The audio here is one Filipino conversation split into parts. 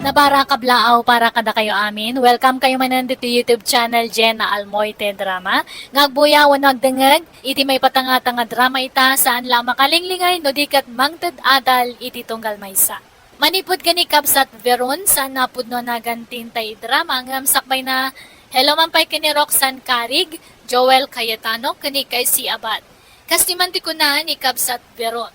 Nabara kablaaw para kada kayo amin. Welcome kayo man nandito YouTube channel Jenna Almoite Drama. Ngagbuyawan nagdengeg, iti may patanga-tanga drama ita saan lang makalinglingay no dikat mangted adal iti tunggal maysa. Manipod kani Kabsat Veron saan napud no nagantin tay drama ngam sakbay na hello man pay kini Roxanne Carig, Joel Cayetano kani kay si Abad. Kastimanti ko na ni Kabsat Veron.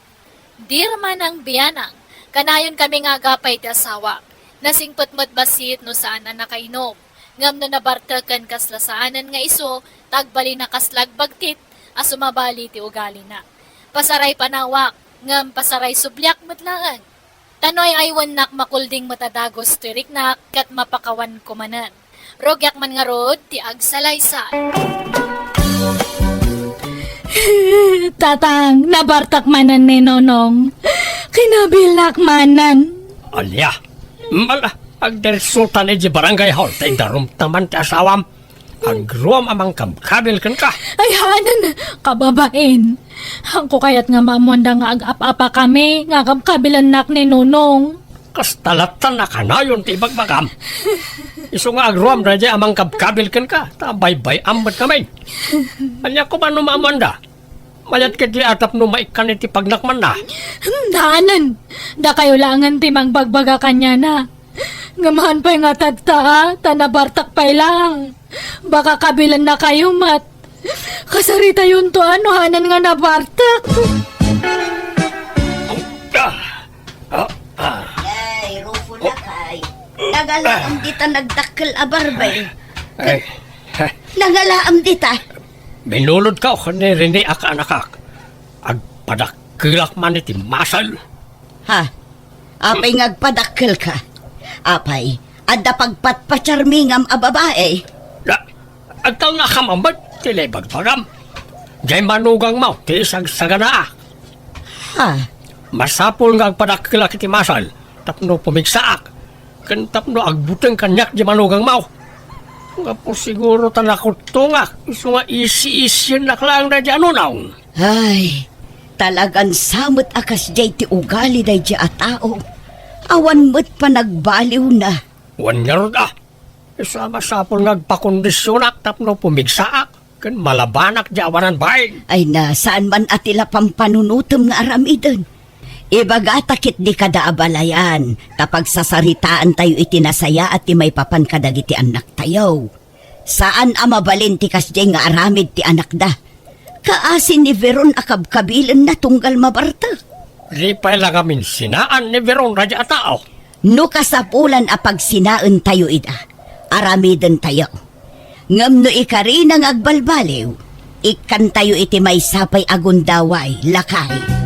Dirman ang biyanang, kanayon kami nga agapay ti asawa. Nasingpatmat basit no saan na nakainom. Ngam no nabartakan kaslasaanan nga iso, tagbali na kaslag bagtit, asumabali ti ugali na. Pasaray panawak, ngam pasaray sublyak matlaan. Tanoy aywan nak makulding matadagos tirik nak, kat mapakawan kumanan. Rogyak man nga rod, ti agsalaysa. Tatang, nabartak manan ni Nonong. Kinabilak manan. Alya, mala, agdersultan e di barangay hall, tay darum taman ti asawam. Agruam amang kabkabil kan ka. Ay, hanan, kababain. Angko kayat nga mamonda nga ag-apa kami, nga kabilan nak ni Nonong. Kastalatan na kanayon ti bagbagam. Iso nga agruam na di amang kabkabil kan ka, tabay-bay ambat kami. Alya ko man numamanda. Mayat ka di atap no maikan iti pagnakman na. Hanan, da kayo langan timang bagbaga kanya na. Ngamahan pa'y nga tadta, tanabartak pa'y lang. Baka kabilan na kayo, mat. Kasarita yun to, ano, hanan nga nabartak. Ay, Rufo na kay. Nagalaam dita nagdakkel abarbay. Nagalaam dita. Binulod ka o ni Rene akanakak. Agpadakilak man iti masal. Ha? Apay ngagpadakkel ka. Apay, adda pagpatpatsarmingam a babae. Agtaw na kamamad, tilibagpagam. Diyay manugang mo, ti isang saganaa. Ha? Masapul nga agpadakilak iti masal, tapno pumigsaak. Kan tapno agbuteng kanyak di manugang mo. Nga po siguro tanakot tungak, iso nga isi-isyan naklang na di anunaw. Ay, talagang samot akas jay ti ugali day di a tao. Awan mo't pa nagbaliw na. Wanyar da. Isa masapul nga agpakondisyonak, tapno pumigsaak. Kan malabanak di awanan bain. Ay na, saan man atila pampanunutom nga aramidon. Ibagatakit di kada abalayan, kapag sasaritaan tayo itinasaya at ti may papan kadagiti anak tayo. Saan amabalin ti kasjay nga aramid ti anak da? Kaasin ni Veron akabkabilan na tunggal mabarta. Di pa lang amin sinaan ni Veron radya tao. No kasapulan apag sinaan tayo ida, aramidon tayo. Ngam no ikari nang agbalbaliw, ikan tayo iti may sapay agundaway, lakay.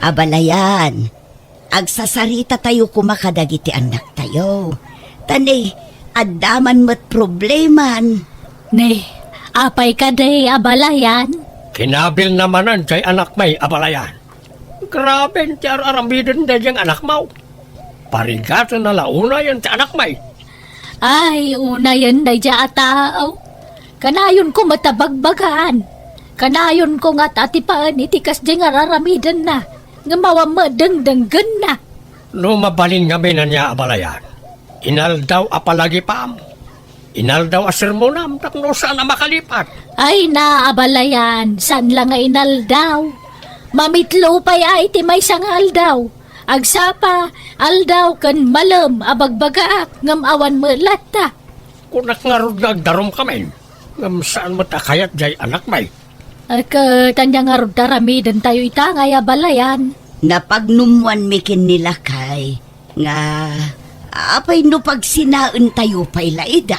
Abalayan, agsasarita tayo kumakadagiti anak tayo. Tani, addaman mo't probleman. Ne, apay ka day abalayan. Kinabil namanan jay anak may abalayan. Grabe ti aramidin da jang anak mo. Parigatan na launa yan ti anak may. Ay, una yan day dya atao. Kanayon ko matabagbagaan. Kanayon ko nga tatipaan itikas dya nga raramidan na. Nga mawamadang-danggan na. No mabalin nga na niya abalayan. Inal daw apalagi pam. Inal daw asermonam tapno saan na makalipat. Ay naabalayan, san lang nga inaldaw. Mamitlo pa'y ay ti may sangal daw. Agsapa, aldaw kan malam abagbagaak ngam awan melata. Kunak nga rod nagdarom kami. Ngam saan mo takayat jay anak may. Tanya nga rod taramidan tayo ita ngay abalayan. Napagnumuan mikin nila kay, nga, apay no pag sinaan tayo pa'y laida.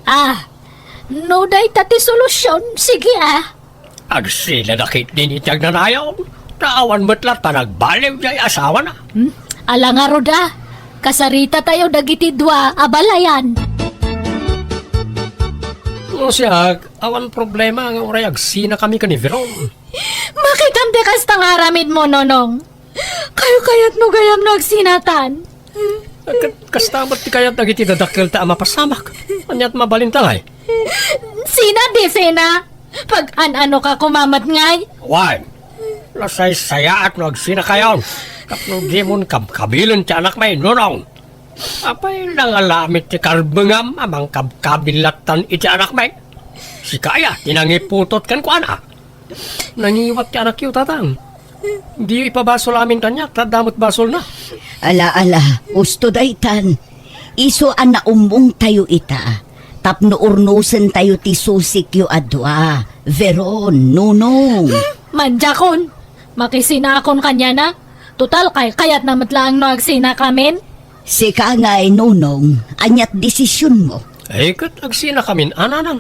Ah, no day tati solusyon, sige ah. Agsila nakit din itag nanayaw. Naawan mo't lahat pa nagbaliw jay asawa na. Ala nga rod ah, kasarita tayo dagiti dua abalayan. O siya, awan problema nga oray agsina kami ka ni Veron. Makikam de kasta nga aramid mo, Nonong. Kayo kayat no gayam nagsinatan. Kastamot ti kayat nagiti dadakil ta mapasamak. Anyat mabalin talay. Sina di sina? Pag an-ano ka kumamat ngay? Why? Lasay saya at no agsina kayon. Tapno di mo kabilan ti anak may nunong. Apay nangalamit ti karbengam amang kabilatan iti anak may. Si kaya, tinangiputot kan ko anak. Nangiwat ti anak yu tatang. Di ipabasol amin kanyak, tadamot basol na. Ala, usto daytan. Iso ana umong tayo ita. Tapno urnusen tayo ti susik yu adwa. Veron, nunong. Manjakon, makisinakon kanya na. Total kayat na matlaang no agsina kamin. Sika nga'y nunong, anyat desisyon mo. Ay, kat agsina kamin, ananang.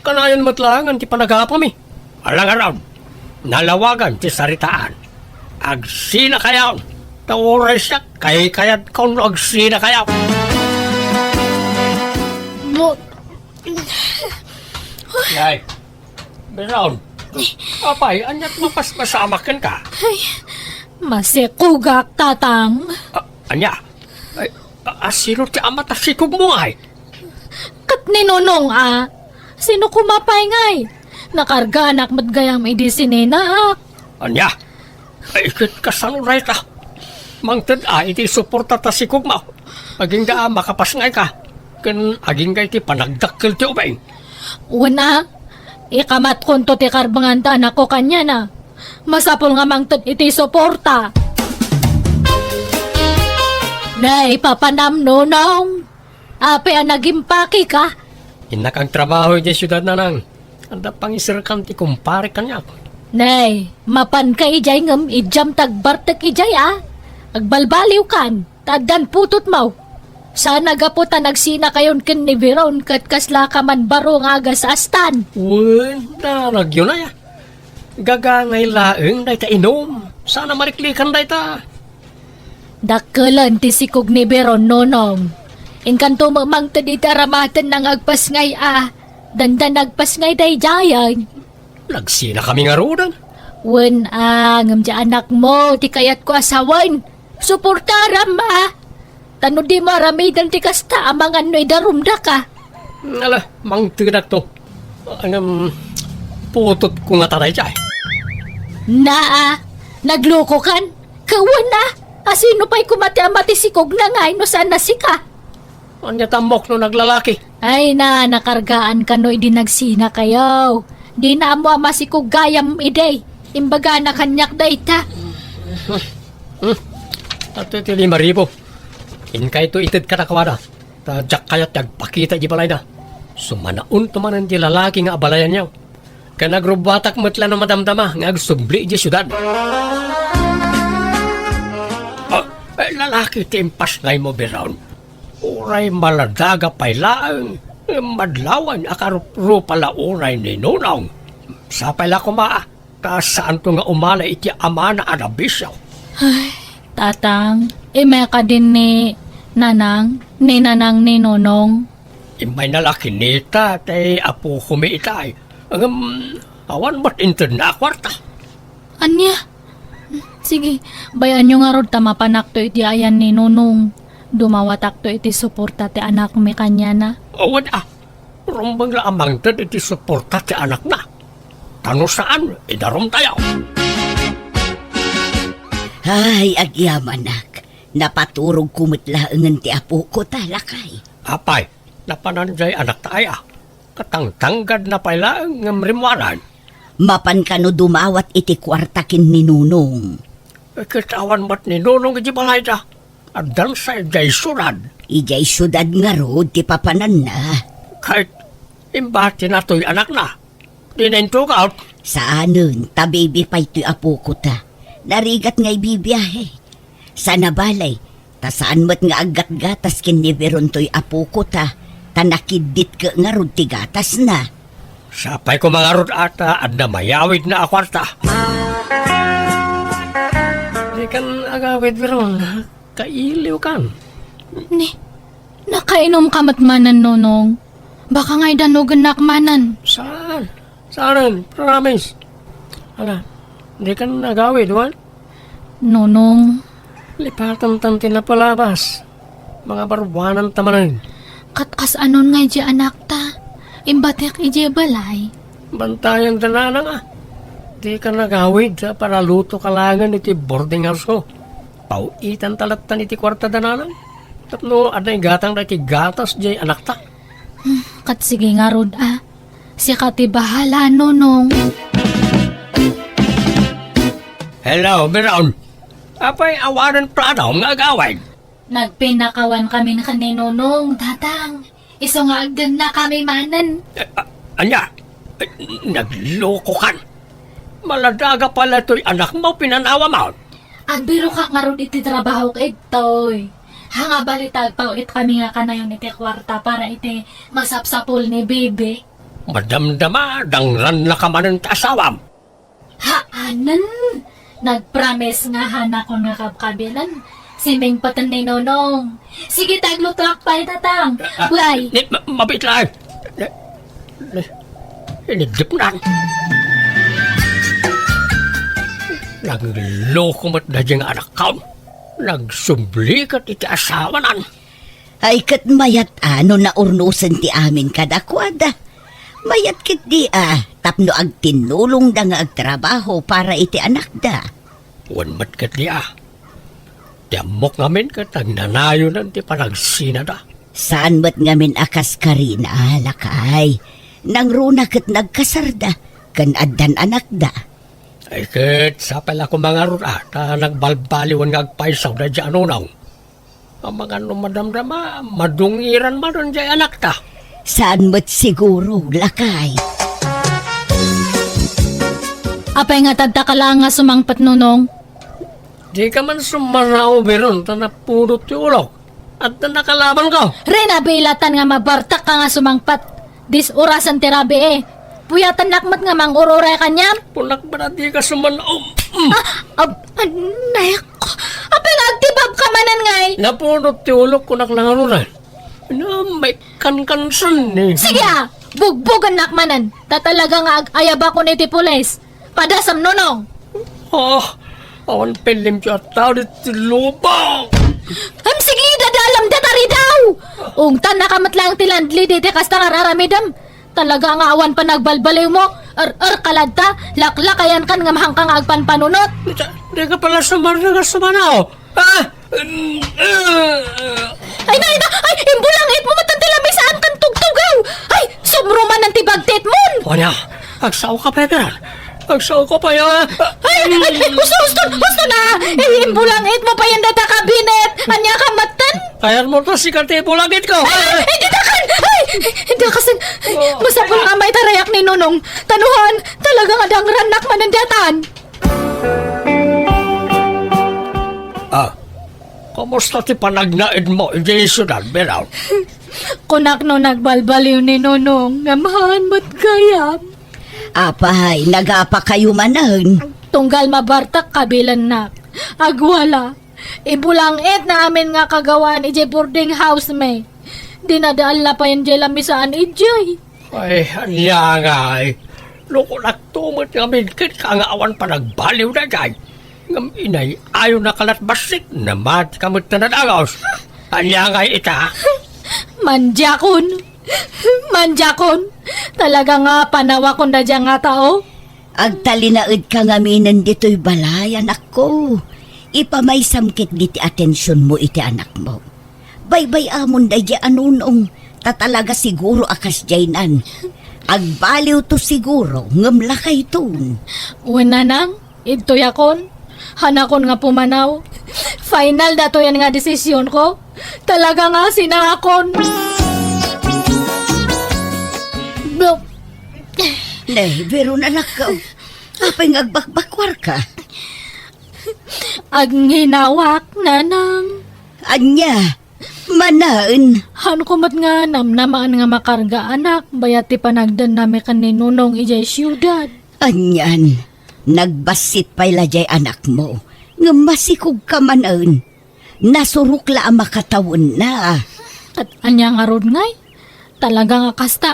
Kanayan matlangan ti panagapami. Alang araw, nalawagan ti saritaan. Agsina kayaw. Tawaray siya, kayat kung agsina kayaw. Mo, Yay, Beron. Apay, anyat mapasamakan ka. masikugak tatang. Anya, ay, sino ti amat asikog mo ay? Kat ninunong sino kumapay ngay? Nakarga anak matgayam idisinina Anya, ay ikit kasanuray ta. Mangtad iti suporta ta sikog mo. Aging da makapasngay ka. Kan aging kay ti panagdakkel ti ubay. Una, ikamat konto ti karbangan ta anak ko kanya na. Masapol nga mangtad iti suporta. Nay, papanam nunong. Ape nagimpaki ka. Inakang trabaho di syudad na nang. Anda pangisirkan ti kumpare kanya. Nay, mapan ka ijay ngam ijam tagbartek ijay Agbalbaliw kan, tagdan putot mo. Sana gaputa nagsina kayon ken ni Veron kat kasla ka man baro nga agas astan. Wen, naragyo na ya. Gagangay laeng day ta inom. Sana mariklikan day ta. Dakkelan ti sikog ni Veron nonong. Inkanto mamang tadi taramatan ng agpasngay Dandan agpasngay day jayan. Nagsina kami nga rodan. Wen ngam ja anak mo, ti kayat ko asawan. Suportaram Tano di maramidan ti kasta amangan no'y darumda ka. Ala, mang tigadak to. Putot ko nga taray jay. Nagloko kan? Kawan asino pa'y kumati-amati sikog na ngay no saan na sika? Anya tambok no naglalaki. Ay nakargaan ka no'y di nagsina kayo. Di na mo masikog gayam iday. Imbaga na kanyak da ita. At ito 5,000. Inkay to itid ka na kawada. Tadyak kayat nagpakita di balay na. Sumanaun tumanan di lalaki nga abalayan niyaw. Ka nagrubatak matla na madamdama nga agsubli di syudad. Lalaki ti impas ngay mo Beron. Uray maladaga pay laang. Madlawan akarupo pala uray ni Nunong. Sapay la kumaa. Kasaan to nga umala iti ama na anabisyaw. Tatang, ka din ni Nanang ni Nonong. Imay nalaki nita, tay apo kumitay. Awan ba't intern na kwarta? Anya? Sige, bayan nyo nga rod tamapanak to iti ayan ni Nonong. Dumawatak to iti suporta ti anak mi kanya na. Awan rumbang la amang tad iti suporta ti anak na. Tano saan, idarom tayo. Ay, agyamanak. Napaturog kumitlaangan ti apo ko talakay. Apay, napananjay anak tayo. Katangtanggad na pala ng mrimwanan. Mapan ka no dumawat iti kwartakin ni Nunong. Kitawan ba't ni Nunong iti balay da? Adan sa ijay sunad. Ijay syudad nga rod ti papanan na. Kahit imbati na to'y anak na. Di na intok out. Saanon, tabibi pa ito'y apo ko ta. Narigat nga'y bibiyahe. Sa nabalay, ta saan mo't nga agat-gatas kin ni Veron to'y apo ko ta. Tanakidit ka nga rod ti gatas na. Sapay ko mga rod ata at na mayawid na akwarta. Di kan agawid Veron, kailiw kan. Nakainom ka matmanan, Nonong. Baka nga'y danugan nakmanan. Saan? Saan? Promise. Ala, di kan agawid, wan? Nonong, Lipatan tanti na palabas. Mga barbanan tamanin. katas anon nga'y di anak ta. Imbatek ije balay. Bantayan danana nga. Di ka nagawid sa para luto kalangan iti boarding house ko. Pauitan talatan iti kwarta dananan. Tapno aday gatang na iti gatas jay anak ta. Kat sige nga rod Si kati bahala nonong. Hello, Biron. Apay awanan pradaw nga agaway. Nagpinakawan kami na kaninonong, tatang. Iso nga agdan na kami manan. Anya, nagloko kan. Maladaga pala to'y anak mo, pinanawa mo. Agbiro ka nga ron iti trabaho ka itoy. Hanga balitag pa ulit kami nga kanayon iti kwarta para iti masapsapol ni Bebe. Madamdama, dangran na ka man ang asawam. Haanan! Nagpromise nga hana ko nga kabkabilan. Si Ming patan ni Nonong. Sige taglutak pa tatang. Why? Mabit lang. Inidip na. Nagloko mo't na diyang anak ka. Nagsumblikat iti asawa nan. Ay kat mayat ano na urnusan ti amin kadakwada. Mayat kit di tapno ag tinulong da nga agtrabaho para iti anak da. Wan mat kat di Tiamok ngamin kat nagnanayo nan ti panagsina da. Saan mat ngamin akas karina lakay. Nang runa kat nagkasarda, kan addan anak da. Ay kat sa pala ko mga rura, ta nagbalbaliwan nga agpaisaw na dyan unaw. Ang mga numadamdama, madungiran man ron dyan anak ta. Saan mat siguro lakay. Apay nga tagta ka lang nga sumangpat nonong. Di ka man sumaraw beron, ta napulot ti ulok. At na nakalaban ko. Rena bilatan nga mabartak ka nga sumangpat. Dis orasan tirabi Puyatan lakmat nga mang ururay kanyam. Punak ba na di ka sumanaw? Nayak ko. Apay nga agtibab ka manan ngay. Napulot ti ulok ko naklangarunan. Na may kankansan eh. Sige bugbugan nakmanan. Tatalaga nga ayaba ko ni ti pulis. Padasam nonong. Awan pelim siya tao dito lubang. Sige, dadalam datari daw. Ungtan nakamat lang tilandli diti kasta nga raramidam. Talaga nga awan pa nagbalbaliw mo. Kaladta, laklakayan kan nga mahangkang agpan panunot. Di ka pala sumanaw. Ay, imbulangit mo matantilamay saan kan tugtugaw. Ay, sumruman ng tibagtit mon. O niya, agsaw ka pa yan. Agsaw ko pa yan. Gusto na. Imbulangit mo pa yan data kabinet. Anya ka matan. Ayan mo to si Katipo langit ko. Hindi takan. Hindi kasan. Masapol nga may tarayak ni Nonong. Tanuhan, talaga nga dangranak manandatan. Kamusta ti panagnaid mo, Jason Alberaw? Kunak no nagbalbaliw ni Nonong. Ngamahan mo't kayam. Apay, nagapa kayo manan. Tunggal mabartak kabilan na. Agwala. Ibulangit na amin nga kagawaan ije boarding house may. Dinadaal na pa yan jay lamisaan ijay. Ay, anya nga eh. Loko nagtumot nga kit ka nga awan pa nagbaliw na jay. Ngam inay, ayaw na kalat basit na mat kamot na nadagaws. Anya nga ita. Manjakon. Talaga nga panawa ko na dyan nga tao. Agtalinaid ka nga minan dito'y balay, anak ko. Ipamay samkit diti atensyon mo iti anak mo. Baybay amon da di anunong, tatalaga siguro akas jaynan. Agbaliw to siguro, ngamla kay tun. Una nang, ito yakon. Hanakon nga pumanaw. Final dato yan nga desisyon ko. Talaga nga sinakon. Nay, pero anak ko, apay ngagbakbakwar ka. Ang hinawak, nanang. Anya, manaan. Han kumat nga namnamaan nga makarga anak. Bayati panagdan nami kaninunong ijay siyudad. Anyan, nagbasit pa'y lajay anak mo. Nga masikog ka manaan. Nasurukla ang makatawon na. At anya nga rod ngay. Talaga nga kasta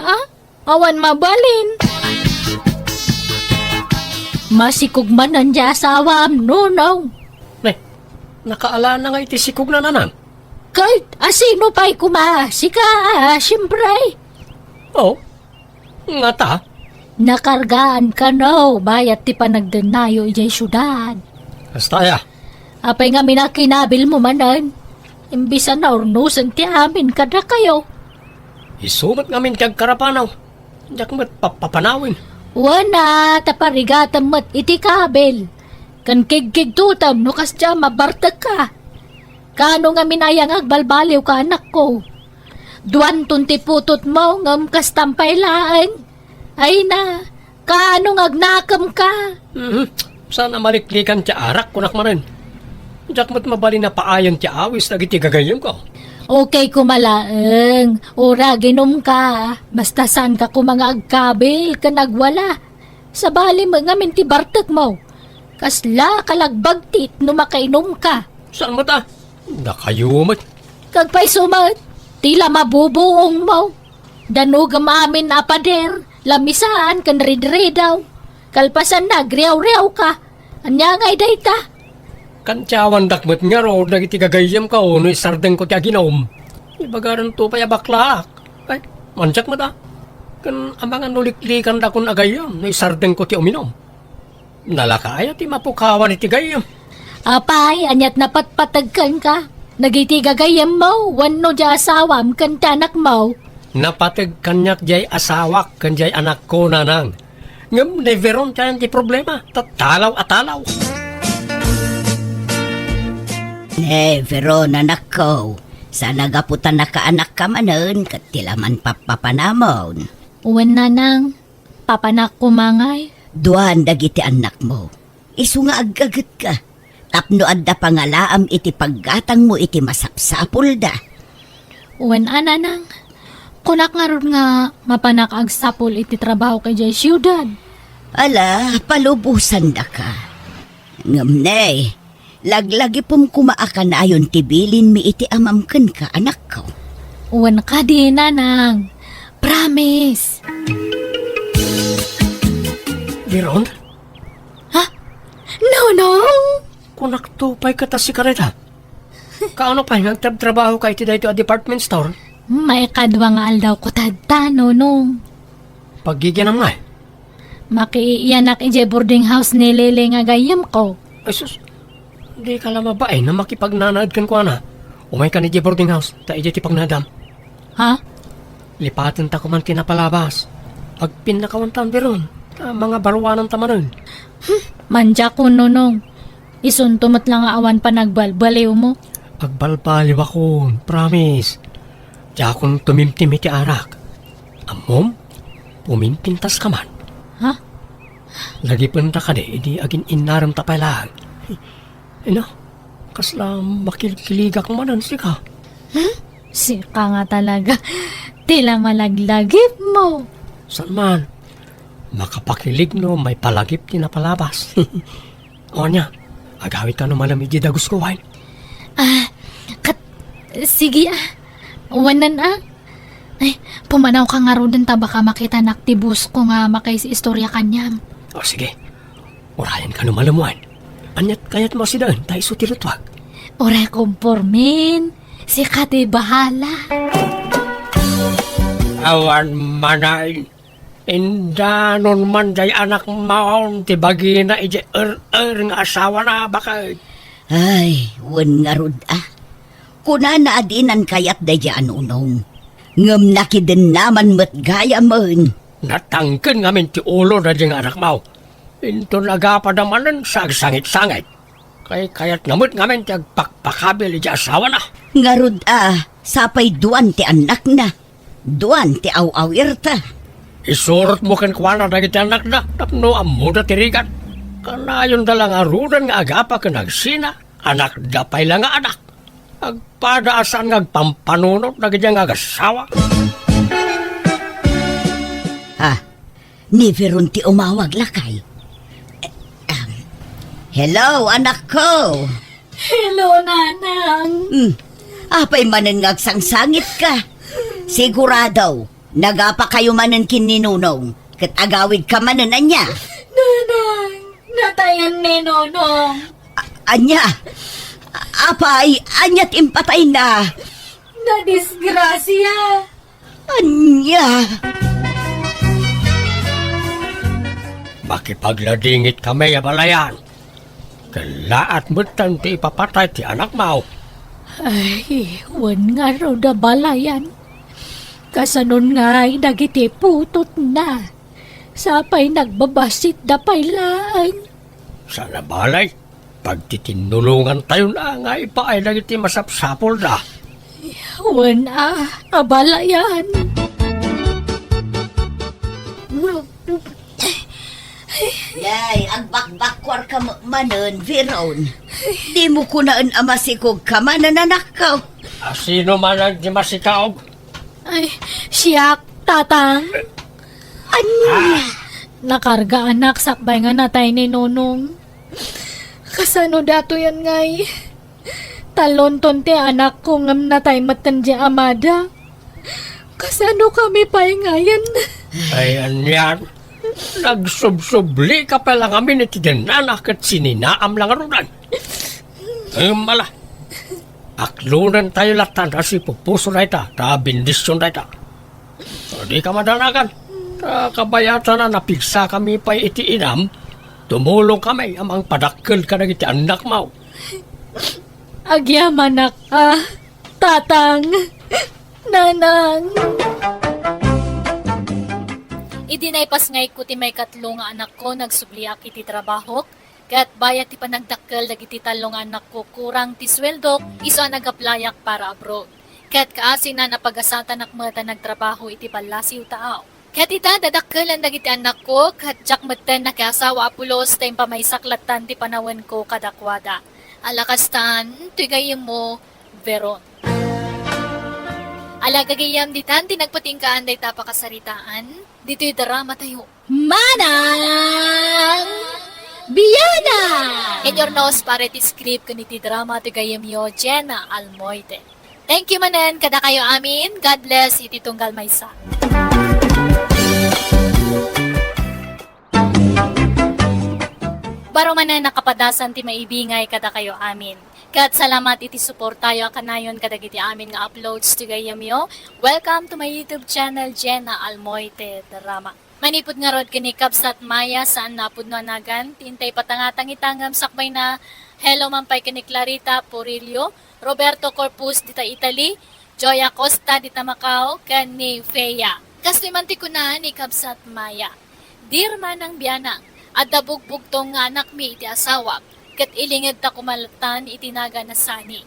Awan mabalin. Masikog man nandiya asawam, nunong. Nakaala na nga iti sikog na nanan. Kahit asino pa'y kumasika, siyempre. Oh, nga ta. Nakargaan ka no, bayat ti panagdenayo ijay syudad. Hastaya. Apay nga minakinabil mo manan. Imbisa na ornusan ti amin kada kayo. Isumat ngamin kag karapanaw. Diyak mo't papanawin. Wana, taparigatam mat iti kabel. Kan kigkig tutam no kasya mabartag ka. Kano nga minayang agbalbaliw ka anak ko. Duwan tunti putot mo ngam kastampay laan. Ay na, kano ngagnakam ka. Sana maliklikan ti arak kunak manen. Diyak mo't mabali na paayan ti awis dagiti gagayem ko. Okay kumalaeng, ora ginom ka. Basta saan ka kumanga agkabil ka nagwala. Sa bali mo nga minti bartag mo. Kasla kalagbagtit no makainom ka. Saan mo ta? Nakayumot. Kagpay sumat, tila mabubuong mo. Danugam amin apader, lamisaan kan ridredaw. Kalpasan na, griyaw-riyaw ka. Anya ngay dayta. Kantyawan dakmet nga ro, dagiti gagayem ka o no isardeng ko tiya ginom. Ibagaran to pa yabaklak. Ay, manjak mo ta. Kan amangan nuliklikan da kun agayem, no isardeng ko tiya uminom. Nalakaya ti mapukawan iti gayem. Apay, anyat napatpatagkan ka. Nagiti gagayam mo, wano di asawam kan tanak mo. Napatag kanyak jay asawak kan jay anak ko nanang. Ngam neveron tiyan ti problema. Tatalaw-atalaw. Veron anak ko. Sa nagaputan na kaanak ka manon, katilaman papapanamon. Uwan na nang, papanak kumangay. Duan dagiti anak mo. Isu nga aggagat ka. Tapno adda pangalaam iti paggatang mo iti masapsapul da. Uwan ana nang, kunak nga ron nga mapanak agsapol iti trabaho kay jay siyudad. Ala, palubusan da ka. Ngamnay, laglagi pong kumaakan ayon tibilin mi iti amamken ka anak ko. Uwan ka di nanang, promise. Veron, Nonong! kunak to pa'y katas si kareta. Kaano pa'y nagtrabaho ka iti dahito a department store? May kadwa nga aldaw ko tadta, nonong. Pagigyan ng nga. Makiiyanak ije boarding house ni Lele nga gayam ko. Ay sus, di ka lang mabae na makipagnanad kan ko na. Umay ka ni di boarding house, ta ije ti pagnadam. Ha? Lipatan ta ko man tinapalabas. Agpinakawantan Veron, ta mga barwanan tamanon. Manja ko, nonong. Isuntumot lang nga awan pa nagbalbaliw mo. Agbalbaliw ako, promise. Di akong tumimtim iti arak. Amom, pumimpintas ka man. Ha? Lagi punta ka di, di agin inaram tapay lang. Ino, kasla makilkiligak manan si ka. Sika nga talaga. Tila malaglagip mo. Saan man? Makapakilig no, may palagip tinapalabas. O niya, agawit ka no malamig di dagus ko wine. Sige Wanan Ay, pumanaw ka nga ro din ta baka makita naktibus ko nga makaisi istorya kanyam. O sige, urayan ka no malamuan. Anyat kayat mo si daan, tayo sutirutwag. Ore kumpormin. Si Kati bahala. Awan manay. Indanon man day anak maon, tibagi na ije nga asawa na bakit. Ay, wan nga rod Kuna na adinan kayat da dyan unong. Ngam nakidin naman mat gaya man. Natangken ngamin ti ulo na diyang anak mau. Into nagapadamanan sagsangit-sangit. Kayat namut ngamin ti agpakpakabil ije asawa na. Nga rod sapay duan ti anak na. Duan ti aw-awir ta. Isurot mo kan kwana dagiti anak na, tapno amuda tirigan. Kanayon dalang arudan nga agapa ka nagsina, anak dapay lang nga anak. Agpadaasan nga agpampanunot dagiti nga agasawa. Ni Veron ti umawag lakay. Hello, anak ko. Hello, nanang. Apay manen nga agsangsangit ka. Sigurado, nagapa kayo manen kininunong. Kat agawid ka manen anya. Nanang, natayan ni Nonong. Anya, apay, anyat impatay na. Nadisgrasya. Anya. Makipagladingit kami abalayan. Kalaat mo ti ipapatay ti anak mo. Ay, wan nga raw da balayan. Kasanon nga ay dagiti putot na. Sapay nagbabasit da pailaan. Sana balay, pag titinulungan tayo na nga ipaay na iti masapsapol na. Wan abalayan. Yay, ang bakbakwar ka manon, Veron. Di mo kunaan amasikog ka manananakaw. Sino man ang di masikaog? Ay, siyak, tatang. Anya? Nakarga anak, sakbay nga natay ni Nonong. Kasano dato yan ngay? Talon ti anak ko ngam natay matan di amada. Kasano kami paingayan? Ay, anyan. Nagsubsubli ka pa lang kami ni tinanak at sininaam lang arunan. Mala. Aklunan tayo latan kasi pupuso na ita, ta bindisyon na ita. Di ka madanagan. Kabayatan na napigsa kami pa iti inam, tumulong kami amang padakkel ka na iti anak mo. Agyaman tatang, nanang. Idinaypas ngay ko ti may katlo nga anak ko nagsubliak iti trabaho. Kat bayat ti panagdakkel dagiti talong anak ko kurang ti sweldo iso ang nagaplayak para abroad. Kat kaasin na napagasatan nakmata nagtrabaho iti palasiw tao. Kat ita dadakkel ang dagiti anak ko kat jak meten nakasawa apulos tayong pamaisaklatan ti panawen ko kadakwada. Alakastan, tigayim mo, Veron. Alagagayam ditan tinagpatingkaan day tapakasaritaan. Dito'y drama tayo. Manang! Biyana! In your nose, para ti script kun iti drama ti gayam yo, Jenna Almoite. Thank you manen, kada kayo amin. God bless, iti tunggal maysa. Baro manen nakapadasan ti maibingay kada kayo amin. Kat salamat iti support tayo kanayon kadagiti amin nga uploads ti gayam yo. Welcome to my YouTube channel, Jenna Almoite Drama. Manipod nga rod kini Kabsat Maya saan napod no anagan. Tintay patangatang itangam sakbay na hello mampay kini Clarita Porillo, Roberto Corpus dita Italy, Joya Costa dita Macau, kani Feya. Kastoy mantikunahan ni Kabsat Maya. Dear manang biyana, adda bugbugtong nga anak mi iti asawa, kat ilingid ta kumalatan itinaga na sani.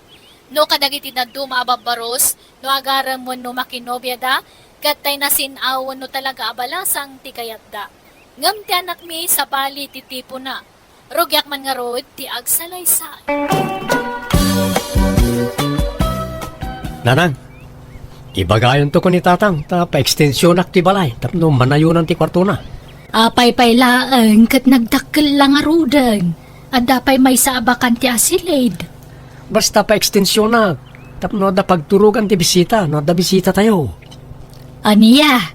No kadagiti na dumababaros, no agaram mo no makinobya da, kat tay nasinawon no talaga abalasang ti kayat da. Ngam ti anak mi sa bali ti tipo na, rugyak man nga rod ti agsalaysay. Nanang, ibagayon to ko ni tatang, ta pa-extensyonak ti balay, tapno manayunan ti kwarto na. Apay pailaan kat nagdakkel lang arudan. Adapay may saabakan ti asilid. Basta pa-extensyonak, tapno da pagturugan ti bisita, no da bisita tayo. Aniya?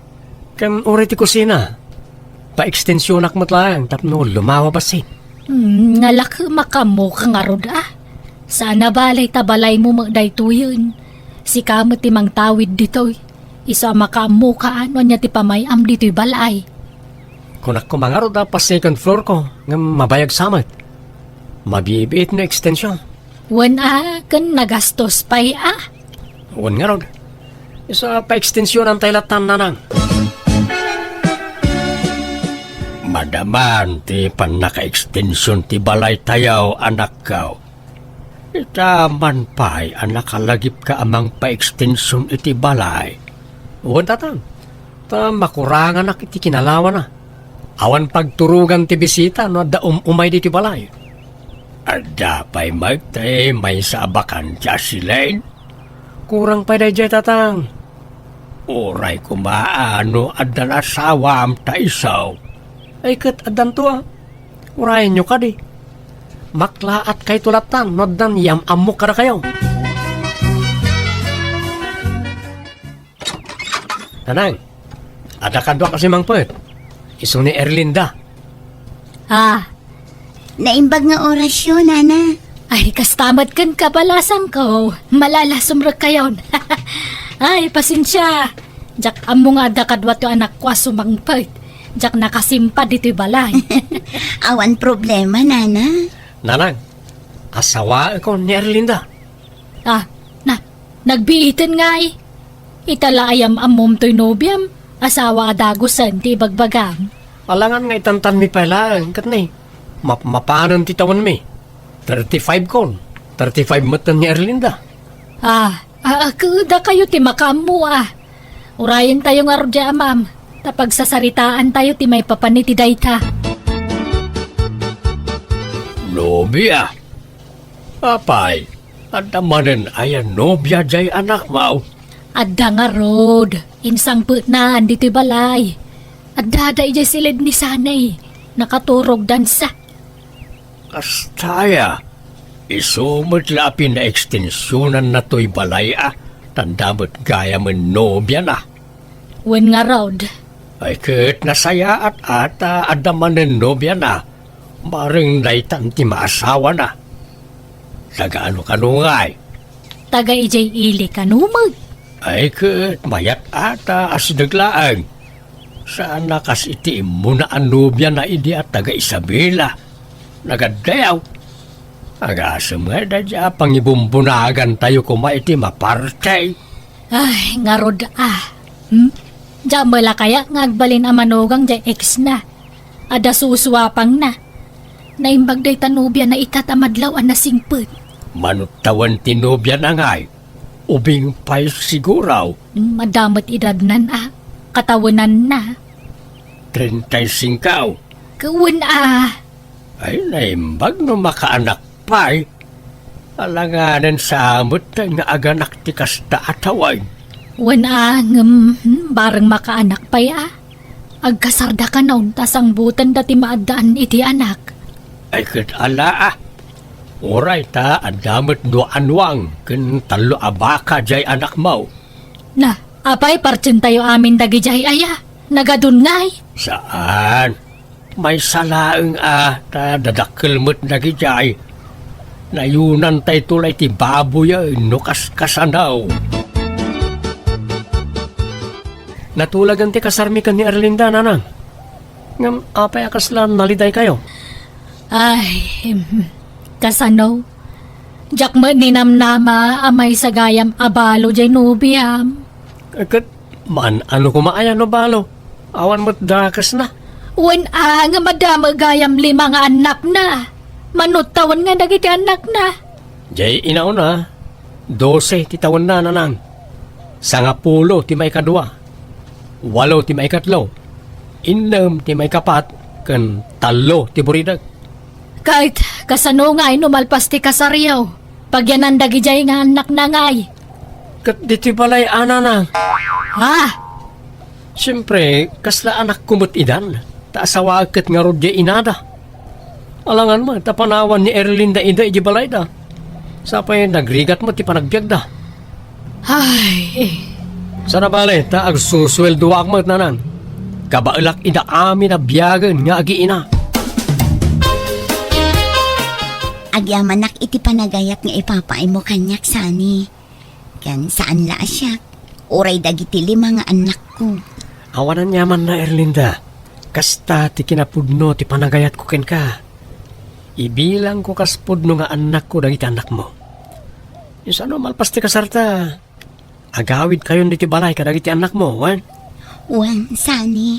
Kan uri ti kusina, pa-extensyonak mo lang, tapno lumawa basin. Ngalak makamo kang aruda. Sana balay tabalay mo magday tuyon. Si kamot ti mang tawid ditoy. Isa makamo kaano niya ti pamayam ditoy balay. Kunak ko mga roda pa second floor ko, nga mabayag samat. Mabibiit na extension. Wan kan nagastos pay Wan nga roda. Isa pa-extensyon ang taylatan nanang. Madaman ti panaka-extensyon ti balay tayaw anak kao. Itaman pa'y anak kalagip ka amang pa-extensyon iti balay. Wan tatang. Ta makurangan nak iti kinalawan na. Awan pagturugan ti bisita no da umay di ti balay. Adda pa'y magtay may saabakan tiya silain. Kurang pa da dyan tatang. Oray kumaano adda na sawam ta isaw. Ay kat addan to Urayan nyo ka di. Maklaat kay tulatan no dan yam amok ka na kayo. Nanang, ada kadwa kasi mang poet. Iso ni Erlinda. Naimbag nga orasyon, Nana. Ay, kastamad kan kabalasang ko. Malalasom ra kayon. Ay, pasensya. Jak amo nga da kadwa to anak ko sumangpad. Jak nakasimpa dito'y balay. Awan problema, Nana. Nanang, asawa ko ni Erlinda. Nagbiitin nga eh. Itala ayam amom to'y nobyam. Asawa adagusan ti bagbagam. Alangan nga itantan mi pala, kat na mapanan ti tawan mi. 35 kon. 35 matan ni Erlinda. Kuda kayo ti makamu ah. Urayan tayo nga rodya ma'am. Tapag sasaritaan tayo ti may papaniti dayta. Nobya. Apay, adamanen ayan nobya jay anak mau. Adda nga rod. Insang putnaan dito'y balay. Adda jay silid ni sanay. Nakaturog dansa. Kastaya, isumot lapin na ekstensyonan na to'y balay Tandamot gaya man nobya na. Wen nga rod. Ay ket nasaya at ata adamanen nobya na. Maring daytan ti maasawa na. Tagaano kanungay. Taga ijay ili kanumag. Ay ket mayat ata as naglaang. Saan nakas iti muna ang nobya na idi at taga Isabela. Nagadayaw. Agasam nga da dya pangibumbunagan tayo kumaiti mapartay. Ay, nga rod Diya mala kaya ngagbalin ang manugang diya ex na. Ada suswapang na. Naimbag day tanubya na itatamadlaw ang nasingput. Manutawan tinobya na ngay. Ubing pa'y siguraw. Madamot idadnan Katawanan na. 35. Kawin Ay naimbag no makaanak pa'y. Alanganan sa amot nga aganak ti kasta ataway. Barang makaanak pa'y Agkasarda ka naun tasang butan dati maadaan iti anak. Ay ket ala Oray ta adamot do anwang ken talo abaka jay anak mau. Na, apay partin tayo amin dagi jay aya. Nagadun ngay. Saan? May salaeng ta dadakkel met dagi jay. Nayunan tay tulay ti baboy no kaskasanaw. Natulagan ti kasarmi kan ni Erlinda nanang. Ngam apay akaslan naliday kayo. Ay, kasano? Jak mo ninamnama amay sagayam abalo jay nubiam. Kat man ano kumaayan no balo. Awan mo't dakas na. Nga madama gayam 5 nga anak na. Manutawan nga dagiti anak na. Jay inauna, 12 ti taon na nanang. 10 ti may kadua. 8 ti may katlo. 6 ti may kapat. Ken 3 ti buridag. Kahit kasano nga numalpas ti kasaryaw. Pagyanan dagi jay nga anak na ngay. Kat di ti balay ananang. Siyempre, kasla anak kumot idan. Taasawa ket nga rodya inada. Alangan mo, tapanawan ni Erlinda ida iji balay da. Sapay nagrigat mo ti panagbiag da. Ay, Sana balay, ta agsusweldo ak mo nanan. Kabailak ida amin na biyagan nga agi ina. Agyamanak iti panagayat nga ipapaay mo kanyak sani. Kan saan la asyak? Uray dagiti 5 nga anak ko. Awanan yaman na Erlinda. Kasta ti kinapudno ti panagayat ko ken ka. Ibilang ko kaspudno nga anak ko dagiti anak mo. Isano malpas ti kasarta. Agawid kayon diti balay kadagiti anak mo, wan? Wan, sani.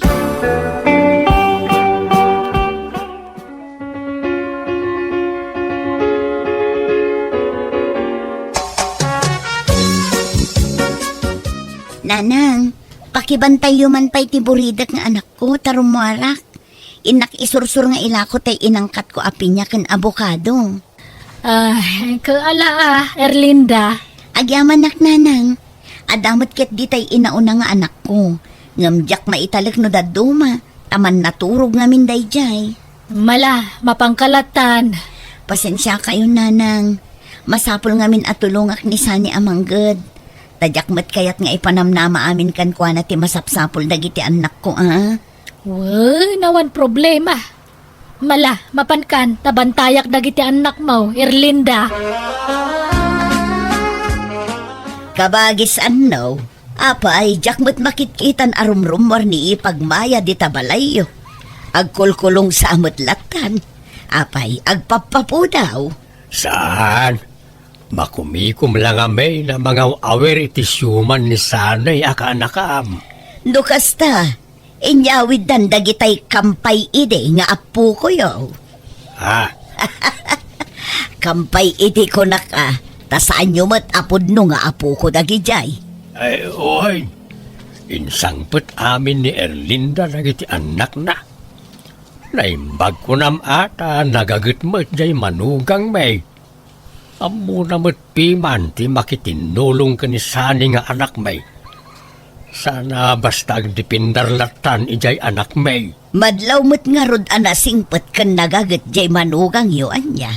Nanang, pakibantay yuman pa'y tiburidak nga anak ko, tarumarak. Inak isursur nga ilako tay inangkat ko apinya kan abokado. kaala Erlinda. Agyamanak nanang, adamot ket di tay inauna nga anak ko. Ngamjak maitalek no daduma, taman naturog nga minday jay. Mala, mapangkalatan. Pasensya kayo nanang, masapol ngamin atulungak ni Sani amangged. Tadyak met kayat nga ipanamnama amin kan kwa na ti masapsapol dagiti anak ko Nawan problema. Mala, mapankan, tabantayak dagiti anak mo, Erlinda. Kabagis annaw, apay jakmet makitkitan arumrumor ni ipagmaya di tabalayo. Agkulkulong sa amot latan, apay agpapapu daw. Saan? Makumikom lang amay na mga awer iti syuman ni sanay akanakam. No kasta, inyawid dan dagitay kampay ide nga apu ko yo. Ha? Kampay ide ko na ka, tasaan nyo mat apod no nga apu ko dagijay. Ay, oy. Insangpet amin ni Erlinda nagiti anak na. Naimbag ko nam ata nagagitmet jay manugang may. Amo na piman ti makitinulong ka ni sani nga anak may. Sana basta agdipindarlatan ijay anak may. Madlaw mo't nga rod anasingpet kan nagagat jay manugang yo anya.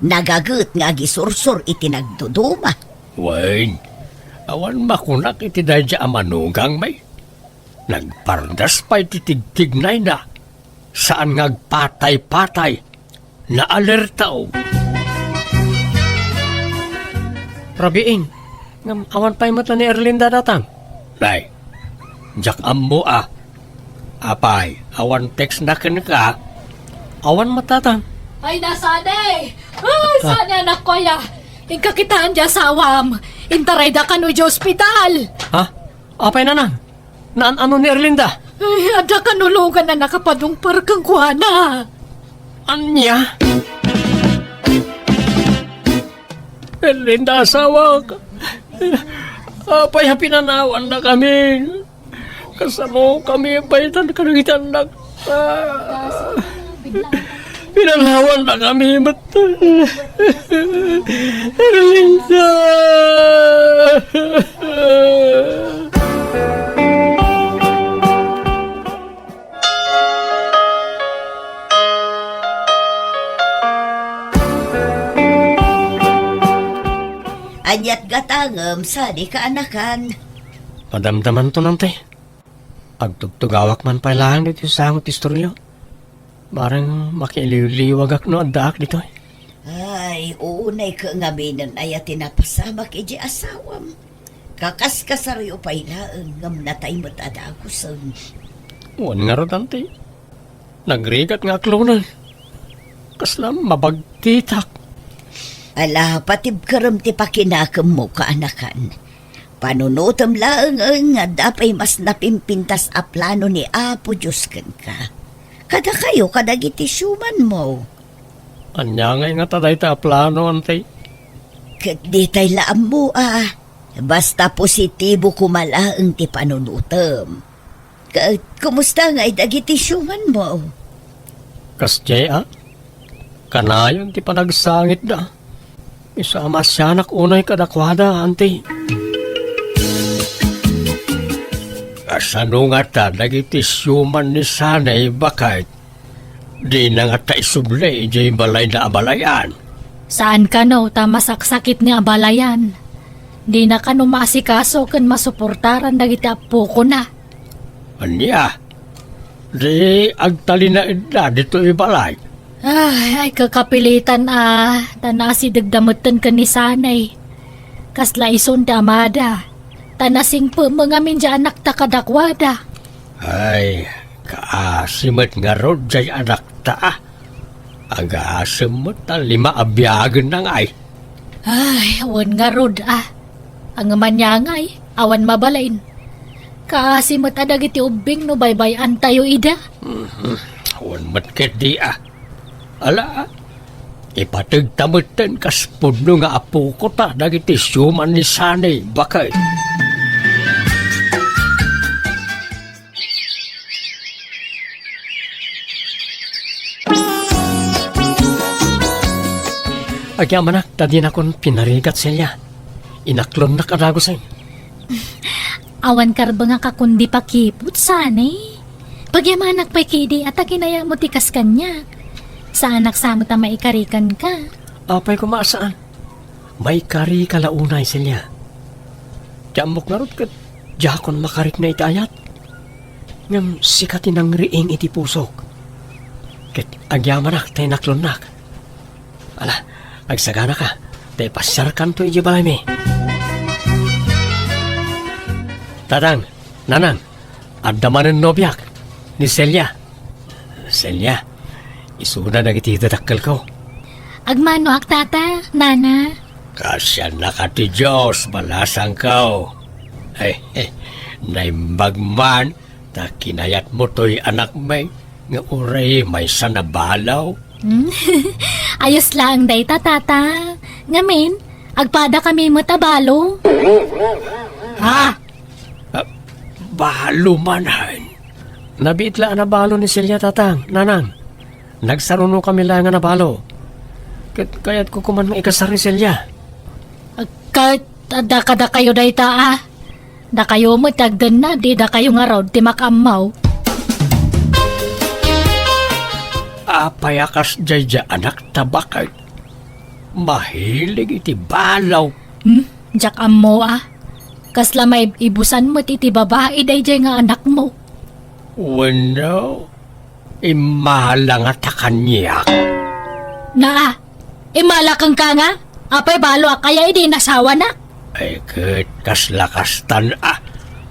Nagagat nga gisursur iti nagduduma. Wain, awan makunak iti dadya manugang may. Nagpardas pa iti tigtignay na. Saan ngagpatay-patay na alertaw. Rabiing, ngam awan pa'y mata ni Erlinda datang. Nay, jak ammo Apay, awan text na ka, awan matatang. Ay, nasanay! Ay, sana anak ko ya! Ingkakitaan dya sa awam! Intaray da ka no di ospital! Ha? Apay na nang? Ano ni Erlinda? Ay, ada ka nulugan na nakapadungpar kang kuwana! Anya? Erlinda, asawa ka. Apay, pinanawan na kami. Kasano kami, paitan ka ng itanak. Pinanawan na kami, betul. Erlinda! Anyat gatangem sani ka anakan. Padamdaman to nante. Agtugtugawak man pa lang dito sa angot istoryo. Barang makiliwliwagak no addaak dito. Ay, uunay ka nga binan ay tinapasamak iji asawam. Kakaskasaryo pa ilaang ngam natay matadagusan. Wan nga ro tante. Nagrigat nga klonan. Kaslam mabagtitak. Ala, patib karam ti pakinakam mo ka anakan. Panunutam lang nga dapay mas napimpintas a plano ni Apo Diyos kan ka. Kada kayo kadagiti syuman mo. Anya nga taday ta plano ante. Kat di tay laam mo Basta positibo kumalaang ti panunutam. Kumusta nga dagiti syuman mo? Kasjay Kanayon ti panagsangit da. Isama siyanak unay kadakwada, ante. Asano nga ta, nagiti syuman ni sanay bakit di na nga ta isublay jay balay na abalayan. Saan ka no, tamasaksakit ni abalayan? Di na ka no maasikaso kan masuportaran dagiti apo ko na. Anya, di agtali na edad dito ibalay. Ay, kakapilitan tanasi dagdamutan ka ni sanay. Kasla ison damada. Tanasing po mga minja anak ta kadakwada. Ay, kaasimat nga rod jay anak ta. Aga-asimot na 5 abyagan na nga ay. Ay, awan nga rod Ang manyangay, awan mabalain. Kaasimot adagiti ubing no baybayan tayo ida. Awan matket di Ala, ipatagtamutan kaspod no nga apo ko ta dagiti syuman ni sanay bakit. Agyaman tadi na kon pinarigat silya. Inaklon na kadagosay. Awan karba nga kakundi pakipot sanay. Pagyamanak pa'y kidi at akinaya mo tikas kanya. Sa anak sa mo ta maikarikan ka. Apay ko maasaan. May kari kalaunay silya. Diamok na rot kat jakon makarik na itayat. Ngam sikatin ang riing iti pusok. Kat agyamanak tayo naklonak. Ala, agsagana ka. Tayo pasyarkan to iji balay mi. Tatang, nanang, adamanan nobyak ni Celia. Celia, isuna na iti dadakkel ko. Agmano ak tata, nana. Kasya na ka ti Diyos, malasang kao. Naimbagman, ta kinayat mo to'y anak may, nga uray may sanabalaw. Ayos lang day tata. Ngamin, agpada kami mo tabalo. Ha? Balo manhan. Nabiitla na balo ni Silya tatang, nanang. Nagsaruno kami lang nga na balo. Kaya't ko kuman ng ikasar ni Silya. Kahit da kada kayo day ta Da kayo mo tagdan na, di da kayo nga raw ti makamaw. Apayakas jay anak tabakay. Mahilig iti balaw. Jak ammo Kasla may ibusan mo ti babae day nga anak mo. Wano, imahal nga takanyak. Na imalakang ka nga? Apay balo kaya hindi nasawa na? Ay kat kaslakastan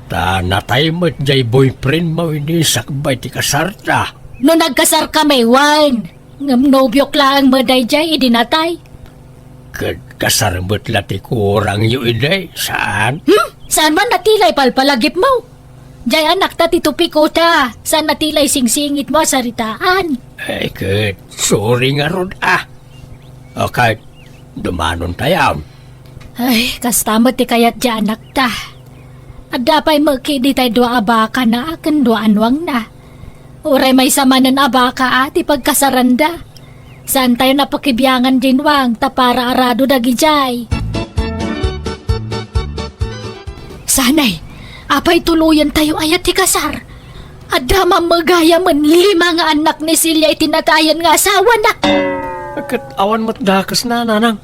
ta natay mo't jay boyfriend mo ini sakbay ti kasarta. No nagkasar kami, wan. Ngam nobyok lang mo day jay idinatay. Kat kasar mo't lati kurang yu iday. Saan? Saan man natilay palpalagip mo? Jay anak ta titupi ko ta. Saan natilay singsingit mo saritaan? Ay kat sorry nga ron Okay, dumanon tayo. Ay, kastamot ti kayat di anak ta. At dapay magkidi tayo dua abaka na akan dua anwang na. Uray may samanan abaka ti pagkasaranda. Saan tayo napakibiyangan din wang ta para arado dagijay. Sanay, apay tuluyan tayo ayat ti kasar. At damang magaya man 5 nga anak ni Silya itinatayan nga asawa na. Kat awan mo't dakas na, nanang.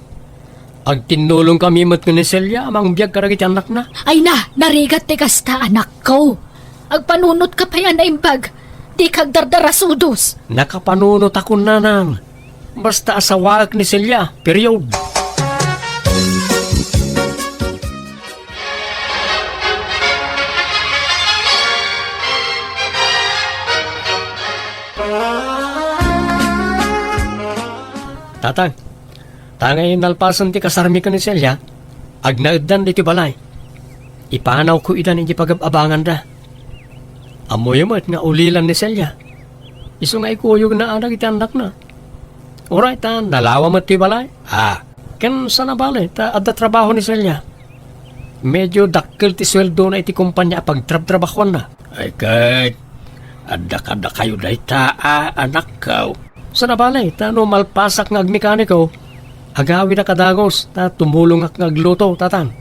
Ag tinulong kami mo't ni Celia, amang biyag karagit anak na. Ay na, narigat ti kasta anak ko. Agpanunot ka pa yan na imbag. Di kag dardarasudos. Nakapanunot ako, nanang. Basta asawak ni Celia, period. Tatang, tangay nalpasan ti kasarmi ka ni Celia, agnaedan iti balay. Ipanaw ko idan iti pag-abangan da. Amoy mo nga ulilan ni Celia. Iso nga ikuyog na anak iti anak na. Oray ta, nalawa mo ti balay. Ken sana balay, ta adda trabaho ni Celia. Medyo dakkel ti sweldo na iti kumpanya pagtrab-trabahuan na. Ay kahit, adda kayo dahi ta, anak ka. Sa nabalay, ta no malpasak ng agmekaniko, agawi na kadagos, ta tumulong ak ngagluto, tatan.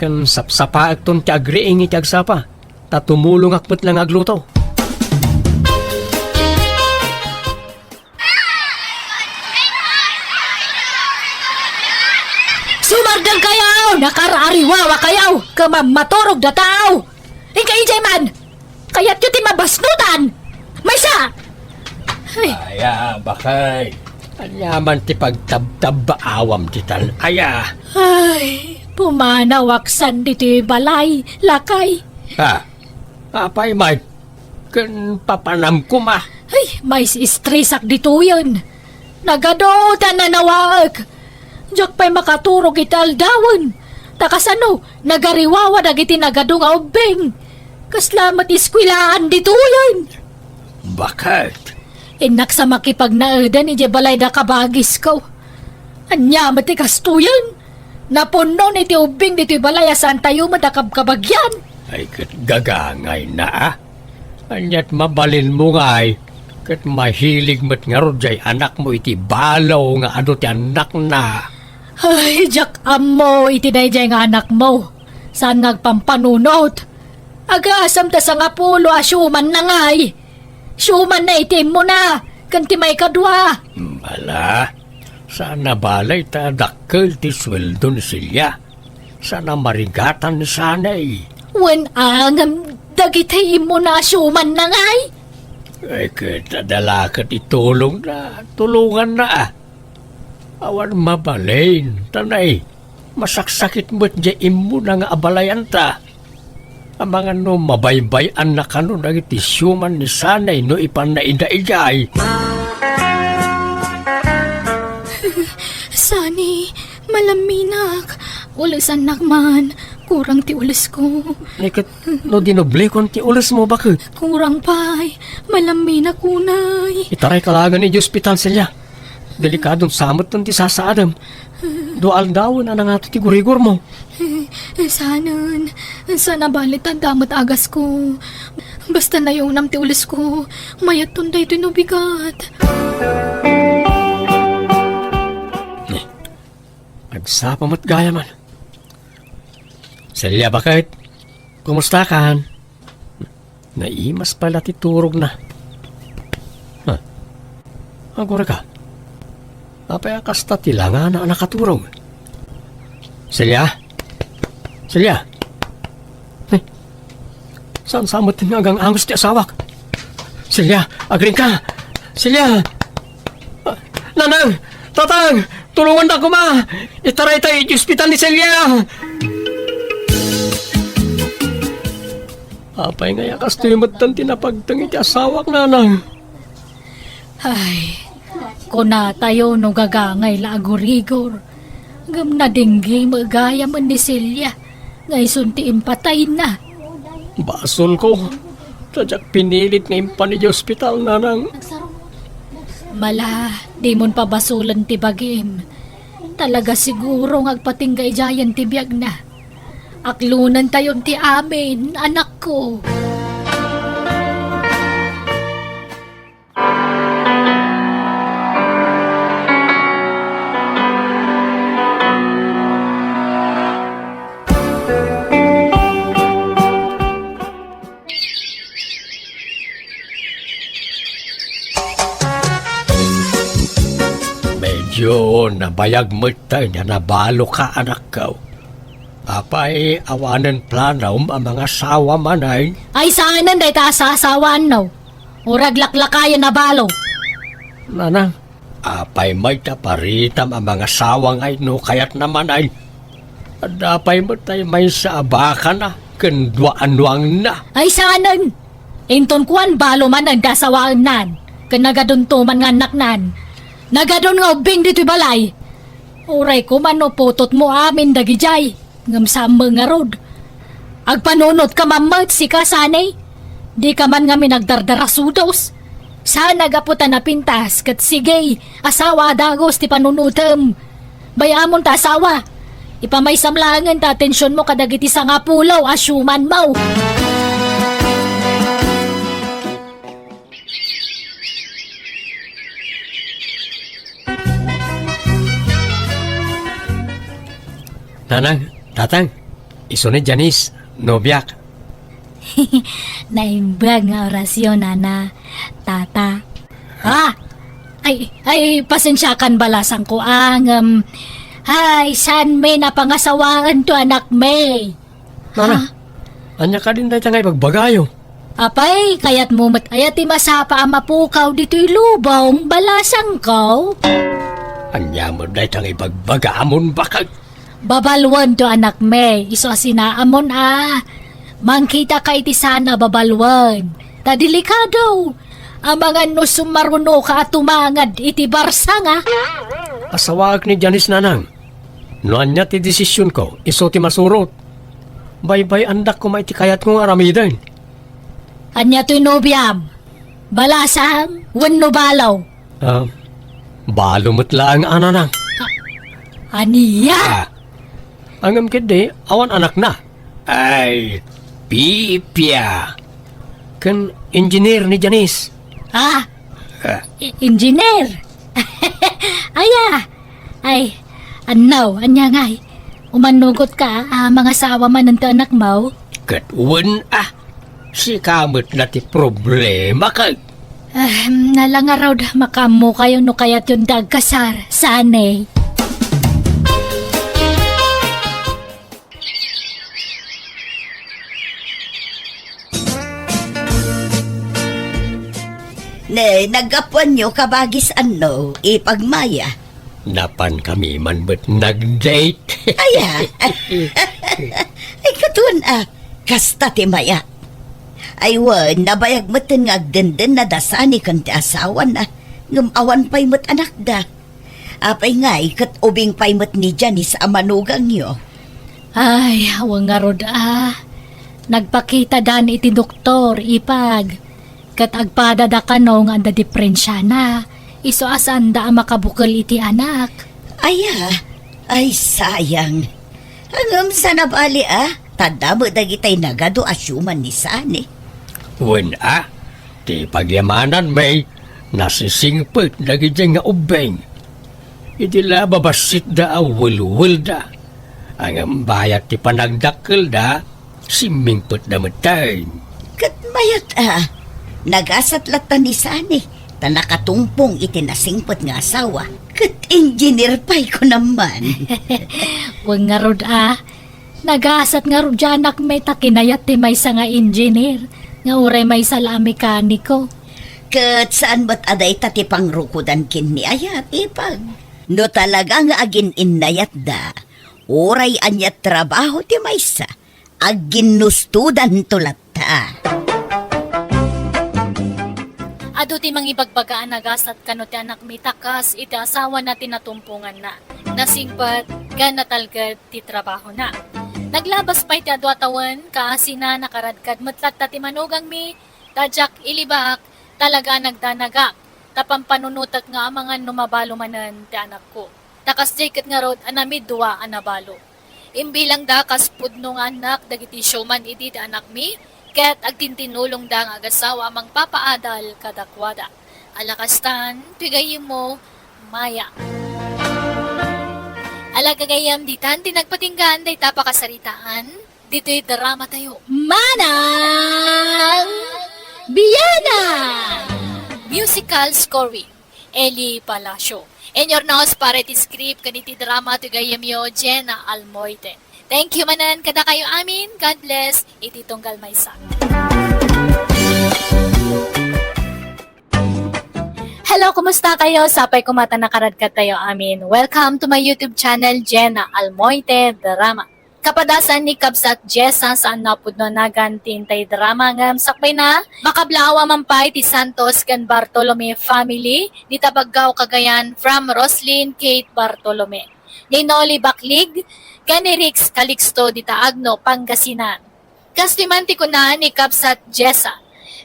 Kan sapsapa ak ton ti agriing iti agsapa, ta tumulong ak put lang agluto. Sumardang kayaw! Nakaraariwawa kayaw! Kamaturog da tao! Ikay man! Kaya't yun ti mabasnutan! May sa! Aya, bakay. Anyaman ti pagtabtab baawam ti tal. Aya. Ay, pumanawaksan diti balay, lakay. Apay, Mike. Kan papanam ko ma. Ay, may stressak dito yun. Nagadotan na nawag. Diyak pa'y makaturog italdawan. Takasano, nagariwawa dagiti nagadong aubing. Kaslamat iskwilaan dito yun. Bakit? Inak sa makipagnaedan ije balay da kabagis ko. Anya mati kastuyan. Napuno ni ti ubing diti balay asan tayo madakab kabagyan. Ay, kat gagangay na Anyat mabalin mo ngay. Kat mahilig mo't nga rodjay anak mo iti balaw nga ano ti anak na. Ay, jak amo iti dayjay nga anak mo. Saan ngagpampanunot? Agaasam ta sa nga pulo asyuman na ngay. Syuman na itim mo na, kanti may kadwa. Bala, sana balay ta dakkel ti sweldo ni Silya. Sana marigatan ni sanay. Wen angam, dagitay mo na syuman na ngay. Ay, kita dalakat itulong na, tulungan na Awan mabalain, tanay. Masaksakit mo't jaim mo na nga abalayan ta. Ang mga no mabaybayan na kano nagiti syuman ni sanay no ipan na ida-ijay. Sani, malaminak. Ulis anak man. Kurang ti ulis ko. Nikat, no dinoble kon ti ulas mo bakit? Kurang pay. Malaminak unay. Itaray kalagan ni hospital sila. Delikadong samot nun ti sasaadam. Doal daw na nga ti gurigor mo. Sanan. Sana balitan damat agas ko. Basta na yung nam ti ulis ko. Mayat tunday ito bigat. Agsapa mo't gaya man. Celia, bakit? Kumusta ka? Naimas pala titurog na. Agora ka. Apay akasta tilanga na nakaturog. Celia? Celia? Saan samot nga agang angos ti asawak? Celia, agring ka! Celia! Nanang! Tatang! Tulungan na ko ma! Itaray tayo yung hospital ni Celia! Apay nga yakas tilimot tan tinapagtangi ti asawak nanang. Ay, kuna tayo no gagangay la agurigor. Gam na dinggay magaya man ni Celia. Ngay suntiin patay na. Basol ko. Sadyak pinilit ngayon pa ni hospital nanang. Mala, di mon pabasulan ti bagim. Talaga siguro ngagpatinggay jayan ti biyag na. Aklunan tayon ti amin, anak ko. Medyo nabayag mo tayo na nabalo ka anak ko. Apay awanan planom ang mga sawa manay. Ay saanan day ta sa asawaan no. Urag laklakayan na balo. Nanang, apay may taparitam ang mga sawang ay no kayat naman ay. Adapay mo tayo may sa abakan na, kandwaan-wang na. Ay saanan. Inton kuan balo man ang dasawaan nan. Kanagadun to man nga anak nan. Nagadon nga ubing dito'y balay. Uray ko man no putot mo amin dagijay. Ngam sa mga rod. Agpanunot ka mamat si kasanay. Di ka man nga minagdardarasudos. Sana gaputan na pintas kat sige asawa dagos ti panunutem. Bayamon ta asawa. Ipamay samlangan ta atensyon mo kadagiti sa nga pulaw asyuman mo. Nanang, tatang, iso ni Janice, nobyak. Naimbag nga orasyon, nana. Tata. Ay, pasensyakan balasang ko ang, ay, saan may napangasawaan to anak may? Nana, anya ka din tayo ngay pagbagayo. Apay, kaya't mumat ayat masapa ang mapukaw dito'y lubong, balasang ko. Anya mo dahi tayo ngay pagbagamon bakag. Babalwan to anak may, iso asinaamon Mangkita ka iti sana babalwan. Ta delikado. Ang mga nusumaruno ka at tumangad iti barsa nga. Asawag ni Janice nanang. Noan niya ti desisyon ko, iso ti masurot. Baybay andak ko maiti kayat kong aramidan. Anya to'y nobyam. Balasang, wano balaw. Balo mo't lang ananang. Aniya? Angam kede, awan anak na. Ay, Pipya. Kan engineer ni Janice. Engineer. Ay, anya ngay. Umanugot ka, mga sawa man ng anak mo. Katwan si kamot na ti problema kag. Nalangaraw makamu kayo no kayat yung dagkasar. Sanay. Nagapuan nyo kabagis ipagmaya. Napan kami man ba't nag-date? Ay, katuan kasta ti maya. Ay, nabayag mo tinagdenden na dasani kan ti asawan na. Ngumawan pa'y mo't anak da. Apay ngay, kat ubing paimot ni Janice sa manugang nyo. Ay, awang nga rod Nagpakita dan iti doktor, ipag. Kat agpada da kanong anda diferensya na. Iso asan da makabukal iti anak. Ay sayang. Hangam sa nabali tanda mo dagitay nagado asyuman ni Sani. Wen ti pagyamanan may nasisingpit lagi dyan nga ubeng. Idila babasit da awul-wul da. Ang bayat ti panagdakkel da, simingpit da matay. Kat mayat nagasat latan ni Sani. Ta nakatumpong iti nasingpot nga asawa. Kat engineer pay ko naman. Wang nga rod Nagasat nga rod anak may takinayat ti may nga engineer. Nga uray may sala mekaniko. Kat saan ba't aday tati pangrukudan kin ni ayat ipag. No talaga nga agin inayat da. Uray anyat trabaho ti maysa. Agin nustudan tulat ta. Ado ti mangibagbagaan nagasat kano ti anak mi takas iti asawa na tinatumpungan na. Nasingpat ka natalgad ti trabaho na. Naglabas pa iti adu atawan kaasi na nakaradkad matlat ti manugang mi tadyak ilibak talaga nagdanagak. Tapampanunutag nga mga numabalo manan ti anak ko. Takas jaket nga rod anamid dua anabalo. Imbilang dakas pudno nga anak dagiti showman iti ti anak mi. Ket agtintinulong da nga agasawa mang papaadal kadakwada. Alakastan, pigayim mo, Maya. Alagagayam ditan, tinagpatinggan, day tapakasaritaan, dito'y drama tayo. Manang Biyana! Musical scoring, Eli Palacio. And your nose para iti script, kaniti drama to gayam yo, Jenna Almoite. Thank you manan kada kayo amin. God bless. Iti tunggal maysa. Hello, kumusta kayo? Sapay kumata nakaradkat tayo amin. Welcome to my YouTube channel, Jenna Almoite Drama. Kapadasan ni Kabsat Jessa saan napudno nagantin tay drama ngam sakbay na makablawa mampay ti Santos kan Bartolome family di Tabaggaw Cagayan from Roslyn Kate Bartolome. Ni Noli Baklig kani Rix Calixto di Taagno, Pangasinan. Kastimanti ko na ni Kabsat Jessa.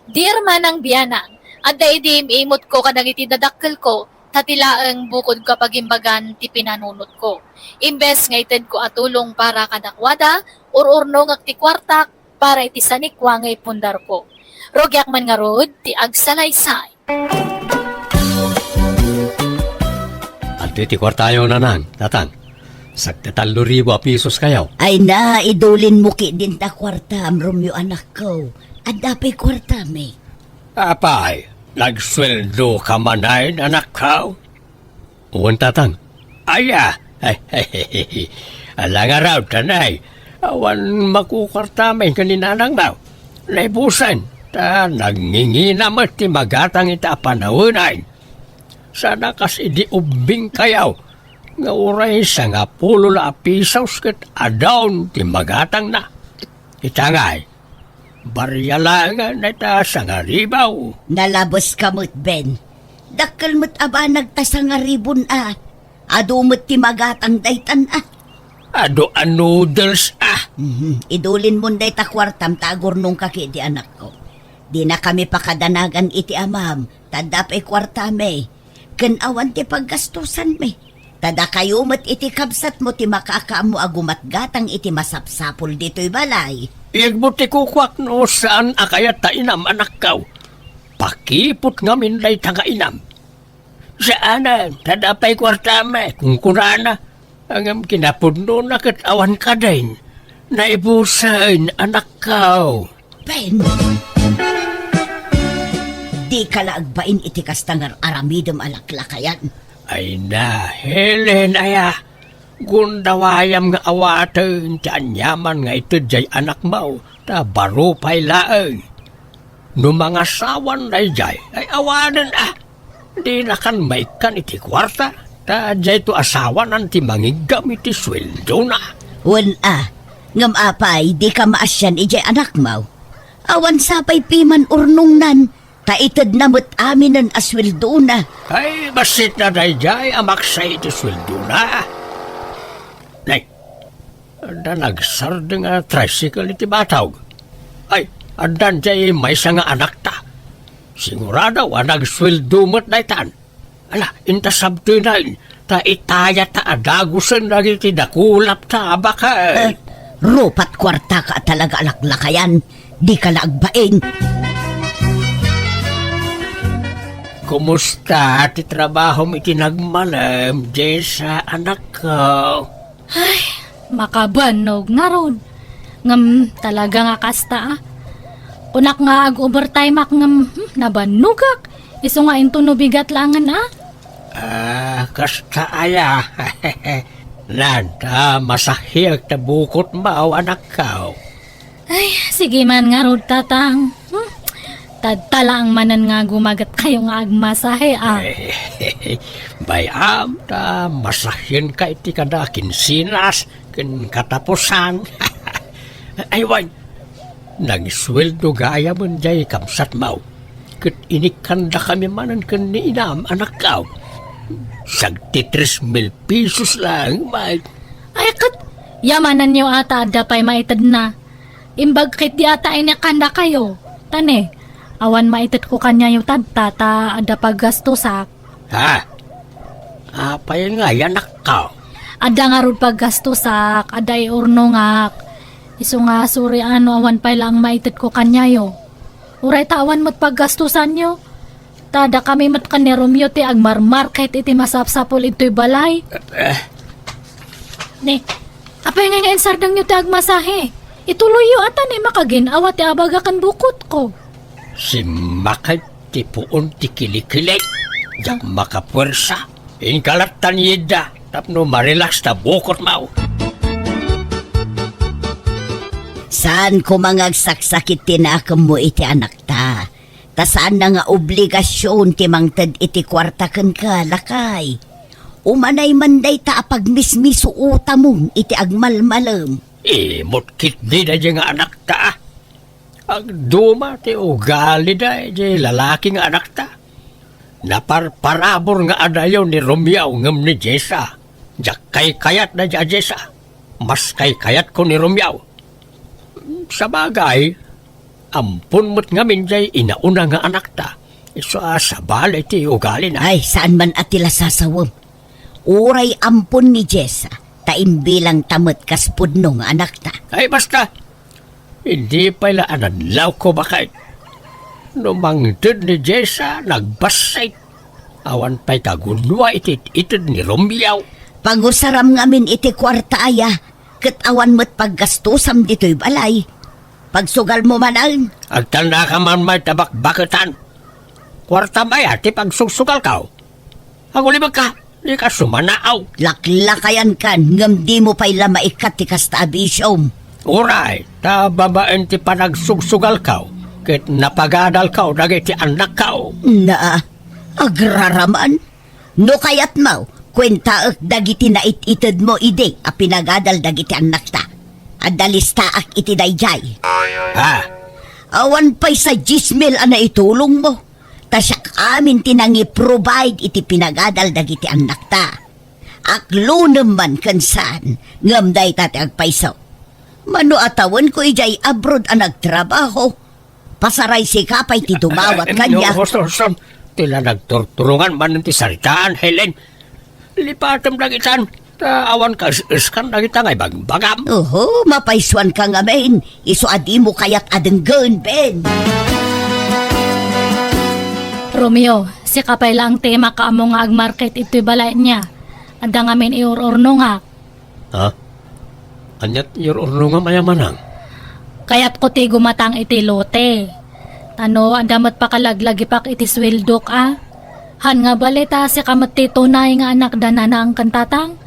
Dear manang biyanang, at daidim imot ko kadagiti dadakkel ko, tatilaang bukod kapag imbagan ti pinanunot ko. Imbes nga ited ko atulong para kadakwada, ururno nga ti kwartak para iti sanikwa nga ipundar ko. Rogyak man nga rod, ti agsalaysay. At ti kwartayo na nang, tatang. Sakta 3,000 pisos kayaw. Ay na, idulin mo ki din ta kwarta, Romeo anak ko. At dapay kwarta, may. Apay, nagsweldo ka manay, anak ka. Uwan tatang. Aya, alang araw, tanay. Awan makukartamay kaninanang daw. Naibusan, ta nagnginginamat ti magatang ita panawunay. Sana kasi di ubing kayaw. Nga uray sa nga pulo la pisaws ket adawn ti magatang na. Itangay, barya lang na ita sa nga ribaw. Nalabos ka mo't, Ben. Dakkel mo't aba nagtasa nga ribon Ado mo't ti magatang daytan Ado a noodles Idulin mo day ta kwartam tagor nung kaki di anak ko. Di na kami pakadanagan iti amam. Tadapay kwarta me. Ken awan ti paggastusan me. Tada kayo mat iti kabsat mo ti makakaam mo agumat gatang iti masapsapol dito'y balay. Igbuti kukwak no saan akayat ta inam anak kaw. Pakipot nga minday taga inam. Saanan, tadapay kwartame, kung kurana, ang kinapudno na kat awan ka din. Naibusan, anak kaw. Ben! Di ka laagbain iti kastangar aramidom alaklakayan. Ay na, Helen, aya. Gundawayam nga awaten, tianyaman nga ito jay anak mo, ta baro pay laeng. No mga sawan na jay, ay awanan Di na kan may kan iti kwarta, ta jay to asawan ang ti mangigam iti sweldo na. Wan ngam apay, di ka maasyan ijay anak mo. Awan sapay piman urnong nan, Taitad namot amin ang asweldo na. Ay, basit na dayjay, amak sa iti sweldo na. Nay, anda nagsard nga tricycle iti batawg. Ay, andan jay may nga anak ta. Sigurado, nagsweldo mo't daytan. Ala, inta sabtoy na ta itaya ta adagusan na iti dakulap ta abakay. Rupat kwarta ka talaga alaklakayan. Di ka laagbain. Kumusta ti trabaho mo itinagmalam, Jessa, anak ko? Makabanog nga ron. Ngam talaga nga kasta ah. Kunak nga ag-overtime ak ngam nabanugak. Iso nga into no bigat langan ah. Kasta aya. Nanda, masahiyag ta bukot mao, anak ko. Ay, sige man nga rod tatang. Tadtala ang manan nga gumagat kayo nga agmasahe ah. Bayam ta, masahin ka iti kada kinsinas, kin katapusan. Ay, wan, nagisweldo gaya mo jay kamsat mau. Kat inikanda kami manan kan ni inam, anak ko. Sagti 3,000 pesos lang, Mike. Ay kat, yamanan niyo ata ada pa'y maitad na. Imbag kit di ata inakanda kayo. Tane, awan maitad ko kanya yung tata ada paggastusak. Ha? Apay nga yan, anak ko. Ada nga rod paggastusak, ada iurno nga. Iso nga suri ano awan pa'y lang maitad ko kanya yo. Uray tawan mo't paggastusan nyo. Tada kami mat ni Romeo ti agmarmar kahit iti masapsapol ito'y balay. Ni, apay nga sardang nyo ti agmasahe. Ituloy yo atan makaginawa ti abaga kan bukot ko. Si Makay ti puon ti kilikilay. Jak makapwersa. Inkalatan yida. Tapno marilas ta bukot mau. Saan ko mangagsaksakit tinakam mo iti anak ta? Ta saan na nga obligasyon ti mangtad iti kwarta ken ka, lakay? Umanay manday ta apagmismiso uta mo iti agmalmalam. Motkit di na dyan nga anak ta. Agduma ti ugali da di lalaki nga anak ta. Naparparabor nga adayaw ni Romeo ngam ni Jessa. Jak kay kayat na dya Jessa. Mas kay kayat ko ni Romeo. Sa bagay, ampun mo't ngamin jay inauna nga anak ta. Iso sa balay ti ugali na. Ay, saan man atila sasawam? Uray ampon ni Jessa, taimbilang tamot kaspudno nga anak ta. Ay basta, hindi pala anadlaw ko bakit. Numangtid ni Jessa, nagbasay. Awan pa'y kagunwa itid ni Romeo. Pagusaram ngamin iti kwarta aya, ket awan mo't paggastusam dito'y balay. Pagsugal mo manan. Agtanda ka man may tabak-baketan. Kwarta maya, ti pagsugsugal ka. Agulibag ka, di ka sumanaaw. Laklakayan kan, ngam di mo pa'y lamaikat ti kasta abisyom. Uray, tababaen ti panagsugsugal ka. Ket napagadal ka, dagiti anak ka. Na, agraraman? No kayat mo, kwenta ak dagiti na ititid mo ide, a pinagadal dagiti anak ta. Adalista ak iti dayjay. Ha? Awan pa'y sa 10,000 ana itulong mo. Tasyak amin tinangi provide iti pinagadal dagiti anak ta. Aklo naman kansan, ngamday tate agpaisaw. Mano atawan ko ijay abroad ang nagtrabaho. Pasaray si kapay ti dumawat kanya. Tila nagturturungan man ti saritaan, Helen. Lipatam dagitan. Awan ka iskan dagita ngay bagbagam. Oho, mapaiswan ka nga men. Iso adi mo kayat adenggan, Ben. Romeo, si kapay lang tema ka amo nga agmarket ito'y balay niya. Ada nga men iurorno nga. Ha? Anyat iurorno nga mayamanang? Kaya't ko ti gumatang iti lote. Tano, andamat pa kalaglagi pak iti sweldok ah. Han nga balita si kamat ti tunay nga anak danana ang kantatang.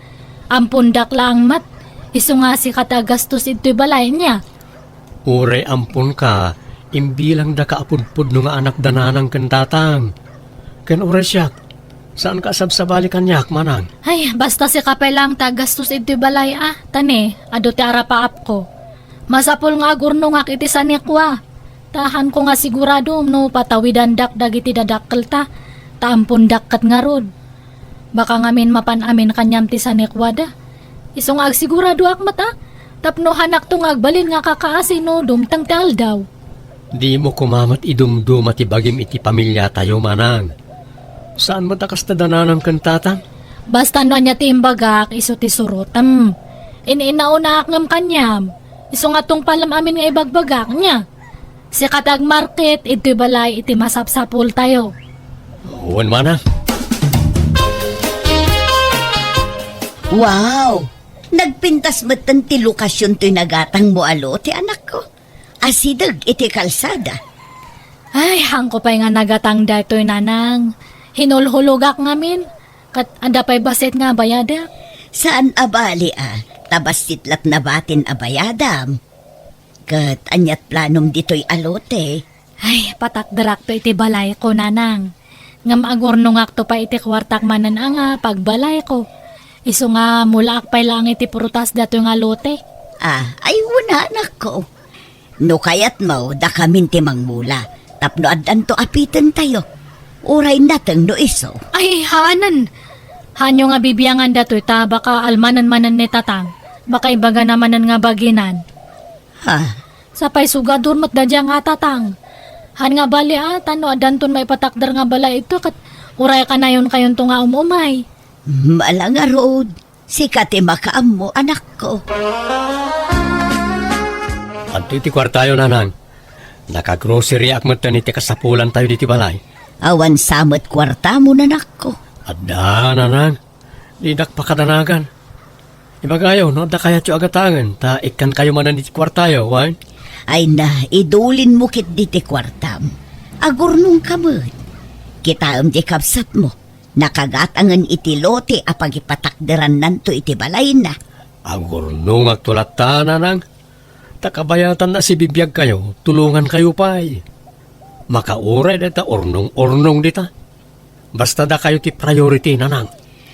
Ampundak lang mat, iso nga si katagastos ito'y balay niya. Uray ampun ka, imbilang da kaapudpud no nga anak dananang kantatang. Ken uray siya, saan ka sabsabali kanyak manang? Ay, basta si kapay lang tagastos ito'y balay ah. Tane, ado ti arapaap ko. Masapol nga agurno nga iti sanikwa. Tahan ko nga sigurado no patawidan dakdag iti dadakkel ta. Taampon dakkat nga rod. Baka ngamin mapan-amin kanyam ti sanikwada. Isong ag sigurado akmat Tapno hanak tong agbalin nga kakaasi no dumtang ti aldaw. Di mo kumamat idumdum at ibagim iti pamilya tayo manang. Saan mo takas tadananan kan tatang? Basta no anya ti imbagak iso ti surutam. Iniinauna ngam kanyam. Iso nga tong palam amin nga ibagbagak niya. Si katag market, iti balay, iti masapsapul tayo. Uwan manang. Wow! Nagpintas matan ti lokasyon to'y nagatang mo alo, ti anak ko. Asidag iti kalsada. Ay, hangko pa'y nga nagatang dato'y nanang. Hinulhulugak ngamin. Kat anda pa'y basit nga bayada. Saan abali tabas titlat na batin abayadam. Kat anyat planom dito'y alote. Ay, patakdarak to iti balay ko, nanang. Ngam agurnungak to pa iti kwartak manan nga pagbalay ko. Iso nga mula akpay lang iti prutas dato nga lote. Ay wala anak ko. No kayat mo, da kamin ti mangmula. Tapno adan to apitan tayo. Uray natang no iso. Ay, haanan. Hanyo nga bibiyangan dato'y ta baka almanan-manan ni tatang. Baka ibaga namanan nga baginan. Sapay sugadur mat dadya nga tatang. Han nga bali tano adanton may patakdar nga bala ito kat uray ka na yun kayon to nga umumay. Malanga road. Sikat makaam mo anak ko. At iti kwartayo nanang. Nakagrocery akmat na iti kasapulan tayo diti balay. Awan samot kwarta mo nanak ko. Adda nanang. Di nakpakadanagan. Ibagayo, no? Da kaya tiyo agatangan. Ta ikan kayo manan diti kwartayo, wan? Ay na, idulin mo kit diti kwartam. Agurnong kamot. Kitaam di kapsat mo. Nakagatangan iti lote apag ipatakderan nanto iti balay na. Agurnong agtulat ta nanang. Takabayatan na si bibiyag kayo. Tulungan kayo pa'y. Makauray dita ornong-ornong dita. Basta da kayo ti priority nanang.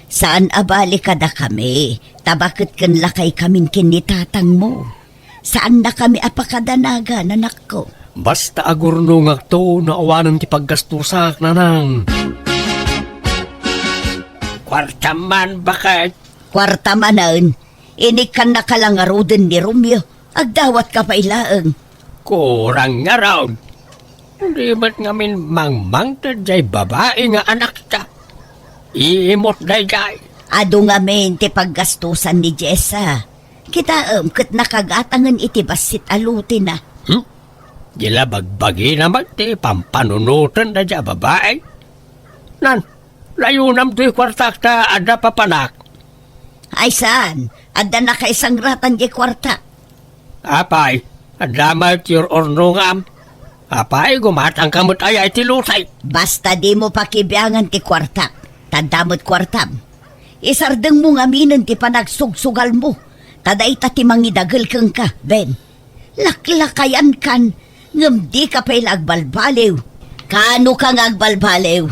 Saan abali kada kami? Tabakit kan lakay kamin kinitatang mo. Saan na kami apakadanaga, nanak ko? Basta agurnong agto na awanan ti paggastusak nanang. Kwartaman bakit? Kwarta manan, inikan na kalangaroden ni Romeo. Agdawat ka pa ilaang. Kurang nga raw. Hindi ba't ngamin mangmang ta jay babae nga anak ta? Iimot na jay. Ado nga men ti paggastusan ni Jessa. Kita kat nakagatangan iti basit aluti na. Gila bagbagi naman ti pampanunutan na jay babae. Nan, layo nam to'y kwartak ta ada papanak. Ay saan? Ada na kaisang ratan di kwarta. Apay, adamat your ornongam. Apay, gumatang kamot ay iti lusay. Basta di mo pakibiyangan ti kwarta. Tandamot kwartam. Isardeng mo nga minon ti panagsugsugal mo. Taday ti mangidagal kang ka, Ben. Laklakayan kan. Ngam di ka pa'y agbalbaliw. Kano kang agbalbaliw?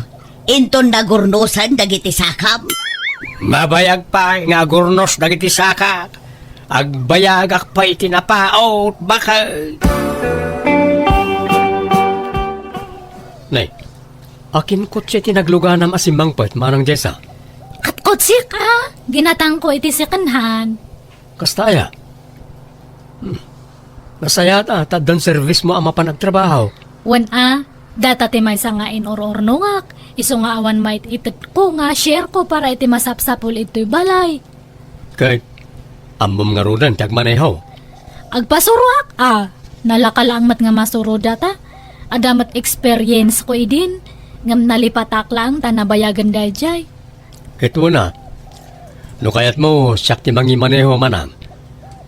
Inton nagurnosan dagiti sakam? Mabayag pa nga gurnos dagiti sakak. Agbayagak pa itinapaot baka... Nay, akin kutsi tinagluganam asimang pat manang Jessa. Katkotsi ka. Ginatang ko iti sikanhan. Kastaya. Nasaya ta, tadan service mo ama panagtrabaho. Wan data ti may sangain or-ornongak. Iso nga awan might itit ko nga share ko para iti masapsapul ito'y balay. Kay, amom nga rudan, tagmaneho. Agpasuruak nalakalang mat nga masuro data. Adamat experience ko idin. Ngam nalipatak lang tanabayagan dayjay. Kito na, no kayat mo siyak ti mangimaneho manam.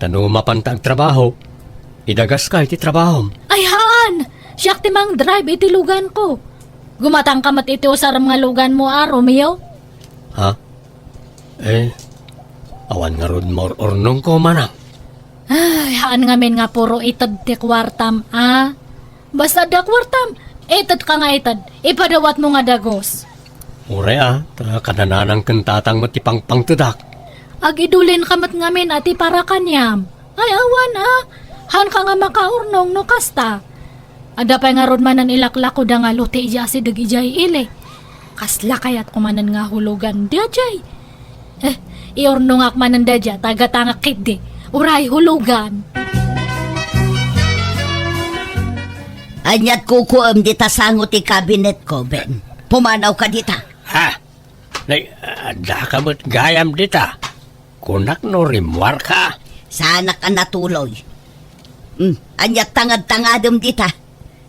Tano mapantag trabaho, idagas ka iti trabaho. Ay haan! Siyak ti mang drive iti lugan ko. Gumatang kamat iti usaram nga lugan mo Romeo. Ha? Awan nga rod more ornong ko manam. Ay, haan nga men nga puro itad ti kwartam Basta da kwartam, itad ka nga itad. Ipadawat mo nga dagos. Ure kanananang kentatang matipang pangtudak. Agidulin kamat ngamin ati para kanyam. Ay awan Han ka nga makaurnong no kasta. Ada pa nga ron manan ilaklak ko da nga luti ija si dag ijay ili. Kasla kayat kumanan nga hulugan da jay. Iornongak manan da jay, taga-tangak kid uray hulugan. Anyat kukuam dita sangot ti kabinet ko, Ben. Pumanaw ka dita. Ha? Da ka mo't gayam dita. Kunak no rimwar ka. Sana ka natuloy. Anyat tangad-tangadom dita.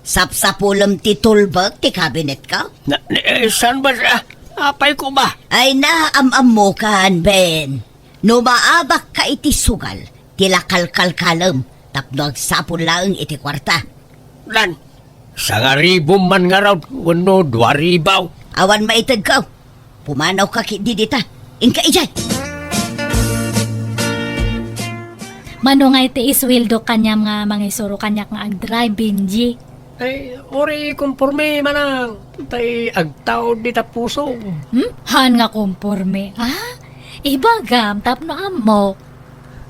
Sapsapulam ti tulbag ti kabinet ka. Saan ba siya? Apay ko ba? Ay naamam mo kan, Ben. Numaabak ka iti sugal. Tilakalkalkalam. Tapno agsapon lang iti kwarta. Lan, sa nga ribong man nga raw, wano, 2,000. Awan maitag ka. Pumanaw ka kidi dita. Inka ijay. Mano nga iti iswildo kanyam nga mangisuro kanyak nga ag-drive, Benji. Ay, ori, kumporme manang. Tay, agtao di tapuso. Han nga kumporme. Ibagam, tapno amo.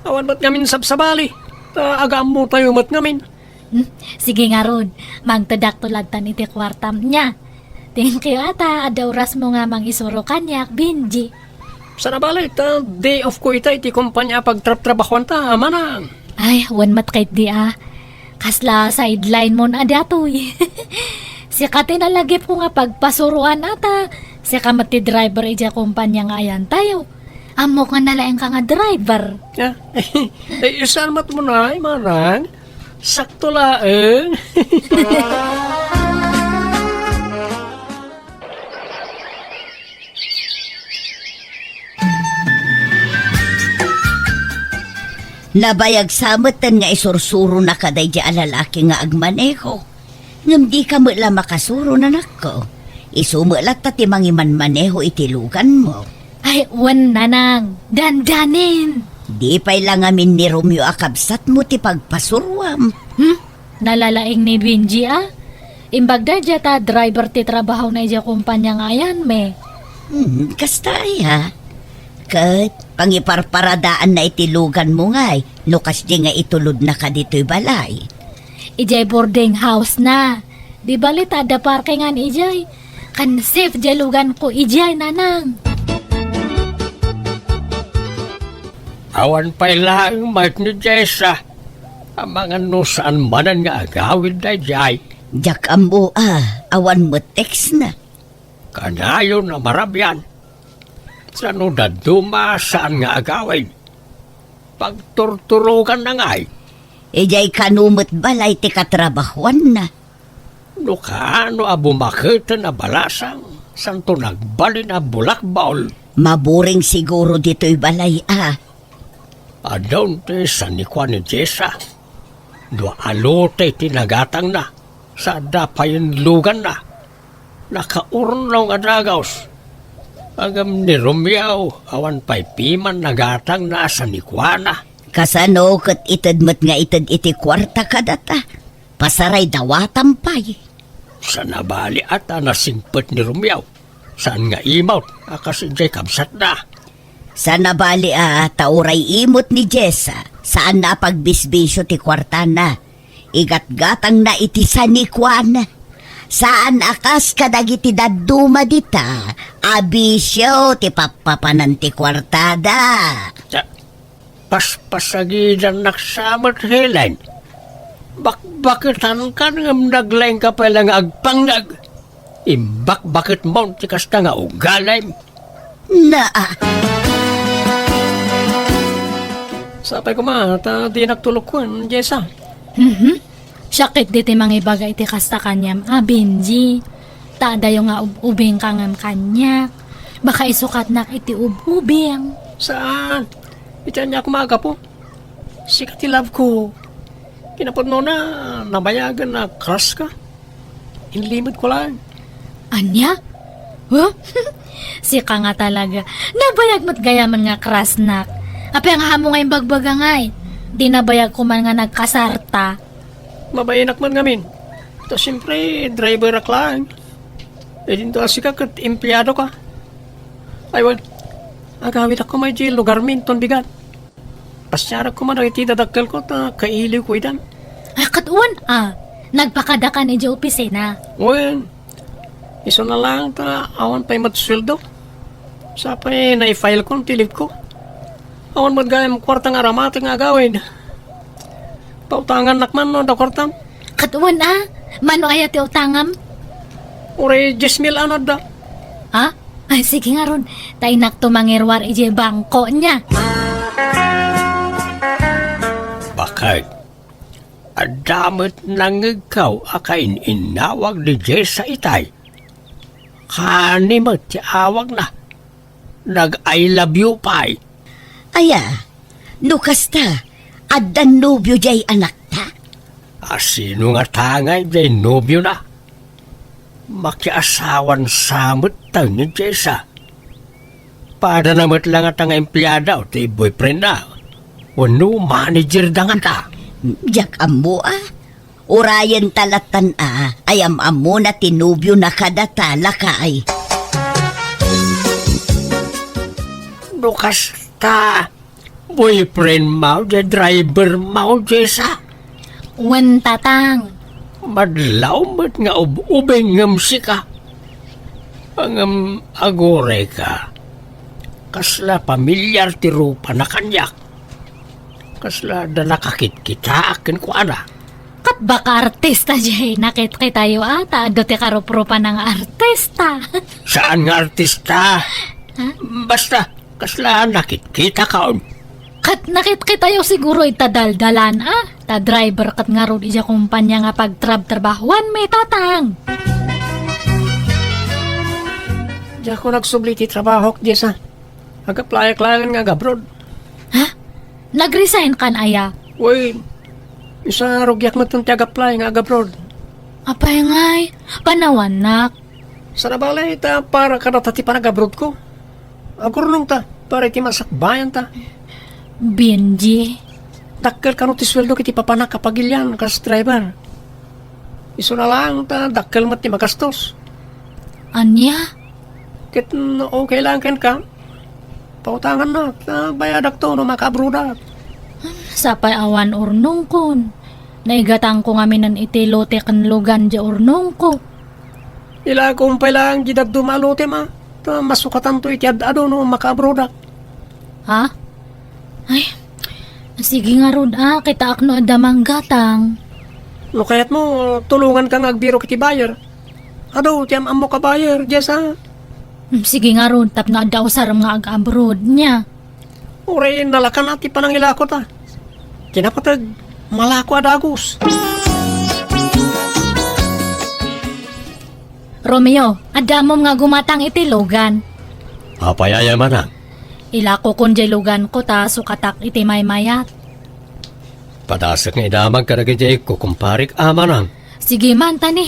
Awan ba't ngamin sabsabali? Agam mo tayo mat ngamin. Sige nga ron, magtadak tulad tan iti kwartam niya. Thank you ata, ada oras mo nga mangisuro kanyak, Benji. Sana balit, day off ko iti kumpanya pagtrap-trabahuan ta, manang. Ay, wan matkait di Kasla sideline mo na datoy. Sika tinalagip ko nga pagpasuruan ata. Sika mati driver ija kumpanya nga ayan tayo. Amo ka nalaeng ka nga driver. Salmat mo na, manang. Sakto laeng. Nabayag samatan nga isursuro na kaday di alalaki nga agmaneho. Ngam di ka mula makasuro na nako. Isumulat ta ti mangiman maneho itilugan mo. Ay, wan nanang. Dandanin. Di pa'y lang amin ni Romeo akabsat mo ti pagpasurwam. Nalalaing ni Benji Imbag da dya ta driver ti trabaho na ija kumpanya nga ayan me. Kastaya. Kat, pangiparparadaan na itilugan mo ngay. Nukas di nga itulod na ka dito'y balay. Ijay boarding house na. Di balit ada parkingan ijay. Kan safe jalugan ko ijay nanang. Awan pa'y lang, mat ni Jessa. Ang mga nusaan manan nga agawin na jay. Jak ambo awan mo text na. Kanayo na marabyan. Sano daduma saan nga agawin? Pagturturugan na ngay. Ijay kanumot balay ti katrabahuan na. No kaano abumakita na balasang. Santo nagbalin na bulakbaol. Maburing siguro dito'y balay Adon te sa nikwa ni Jessa. Dua alote tinagatang na. Sa dapayin lugan na. Nakaurnong adagaws. Agam ni Romeo, awan pa'y piman nagatang na sa nikwa na. Kasano kat itadmat nga itad iti kwarta kadata. Pasaray dawatampay. Sa nabali ata nasingpet ni Romeo. Saan nga imot, akas jay kabsat na. Sa nabali tauray imot ni Jessa. Saan na pagbisbisyo ti kwarta na. Igat-gatang na iti sa nikwa na. Saan akas kadagiti daduma dita, abisyo ti papapanan ti kwartada. Paspasagidan naksamat Helen. Bakbakitan ka ngam naglaing ka pala nga agpangnag. Imbak-bakit mo ti kasta nga ugalay. Sapay ko di nagtulog ko, Jessa. Sakit diti mangibagay ti kasta kanyam, Benji. Taadayo nga ubing kangam kanya. Baka isukat na iti ubing. Saan? Itiyan niya kumaga po. Sikat love ko. Kinapod mo na, nabayagan na crush ka. Inlimit ko lang. Anya? Huh? Sika nga talaga. Nabayag mo't gayaman nga krasnak. Apay ang hamo nga yung bagbaga ngay. Di nabayag ko man nga nagkasarta. Mabayinak man ngamin. To siyempre, driver ak lang. E dinto asika kat empleyado ka. Aywan, agawit ako may di lugar minton bigat. Pasyara ko man iti dadakkel ko ta kailiw ko idan. Ay katuan Nagpakada ka ni Joe opisina. Well, iso na lang ta awan pa'y matsweldo. Sa pa'y na-file ko, tilip ko. Awan magayam kwartang aramate nga gawin. Pautangan nakman no da kwartang. Katuan mano aya ti utangam? Ure 10,000 anad da. Ha? Ay, sige nga ron. Tay nakto mangirwar ije bangko niya. Bakit? Adamot nang ikaw akain inawag ni Jess sa itay. Kanimot ti awag na. Nag-I love you pa'y. Aya, nukas ta, addan nobyo jay anak ta. Sino nga tangay jay nobyo na? Makiasawan samot tayo ni Jessa. Pada namot lang at ang empleyada o ti boyfriend na. Wano manager dangan ta. Jak amo Urayan talatan ayam amo na tinubyo na kadatala ka ay. Nukas ta. Boyfriend mo, jay driver mo, Jessa. Wen tatang. Madlaw mo't nga ubeng ngam sika. Ang agore ka. Kasla pamilyar ti rupa na kanyak. Kasla da nakakit kita akin ko ana. Kat baka artista jay nakit kay tayo ata. Ado ti karupropa ng artista. Saan nga artista? Basta, kasla nakit kita kaon. Kat nakit kay tayo siguro itadaldalan Ta driver kat nga ron ija kumpanya nga pagtrab-trabahuan may tatang. Diyan ko nagsubli ti trabaho, Jessa. Agaplaya-klayan nga gabrod. Nag-resign kan aya. Uy, isa rugyak mo itong tiagaplay nga gabrod. Apay ngay, panawan nak. Sa nabalay ta para kanatati pa na gabrod ko. Agurnong ta, para iti masakbayan ta. Benji. Dakkel ka no ti sweldo kiti papanak kapagilyan kas driver. Iso na lang ta, dakkel mat ti magastos. Anya? Kit okay lang ken ka. Pautangan na, bayadak to no makabruda. Sapay awan urnong kon. Naigatang ko ngaminan iti lote kan lugan di urnong ko. Ila kumpay lang gidag dumalote ma. Ta masukatan to iti adado no makabruda. Ha? Ay, sige nga ron kita akno adamang gatang. No kayat mo, tulungan kang agbiro kiti bayer. Ado, tiyam amo ka bayer, Jessa. Sige nga ron, tap na daw saram nga ag-abroad niya. Ure, nalakan ati pa ng ilako ta. Kinapatag, malako adagos. Romeo, adamom nga gumatang iti lugan. Apayaya man Ilako kun jay lugan ko ta sukatak iti maymayat. Padasak nga idamag karagajay ko kumparik amanang. Sige man tani.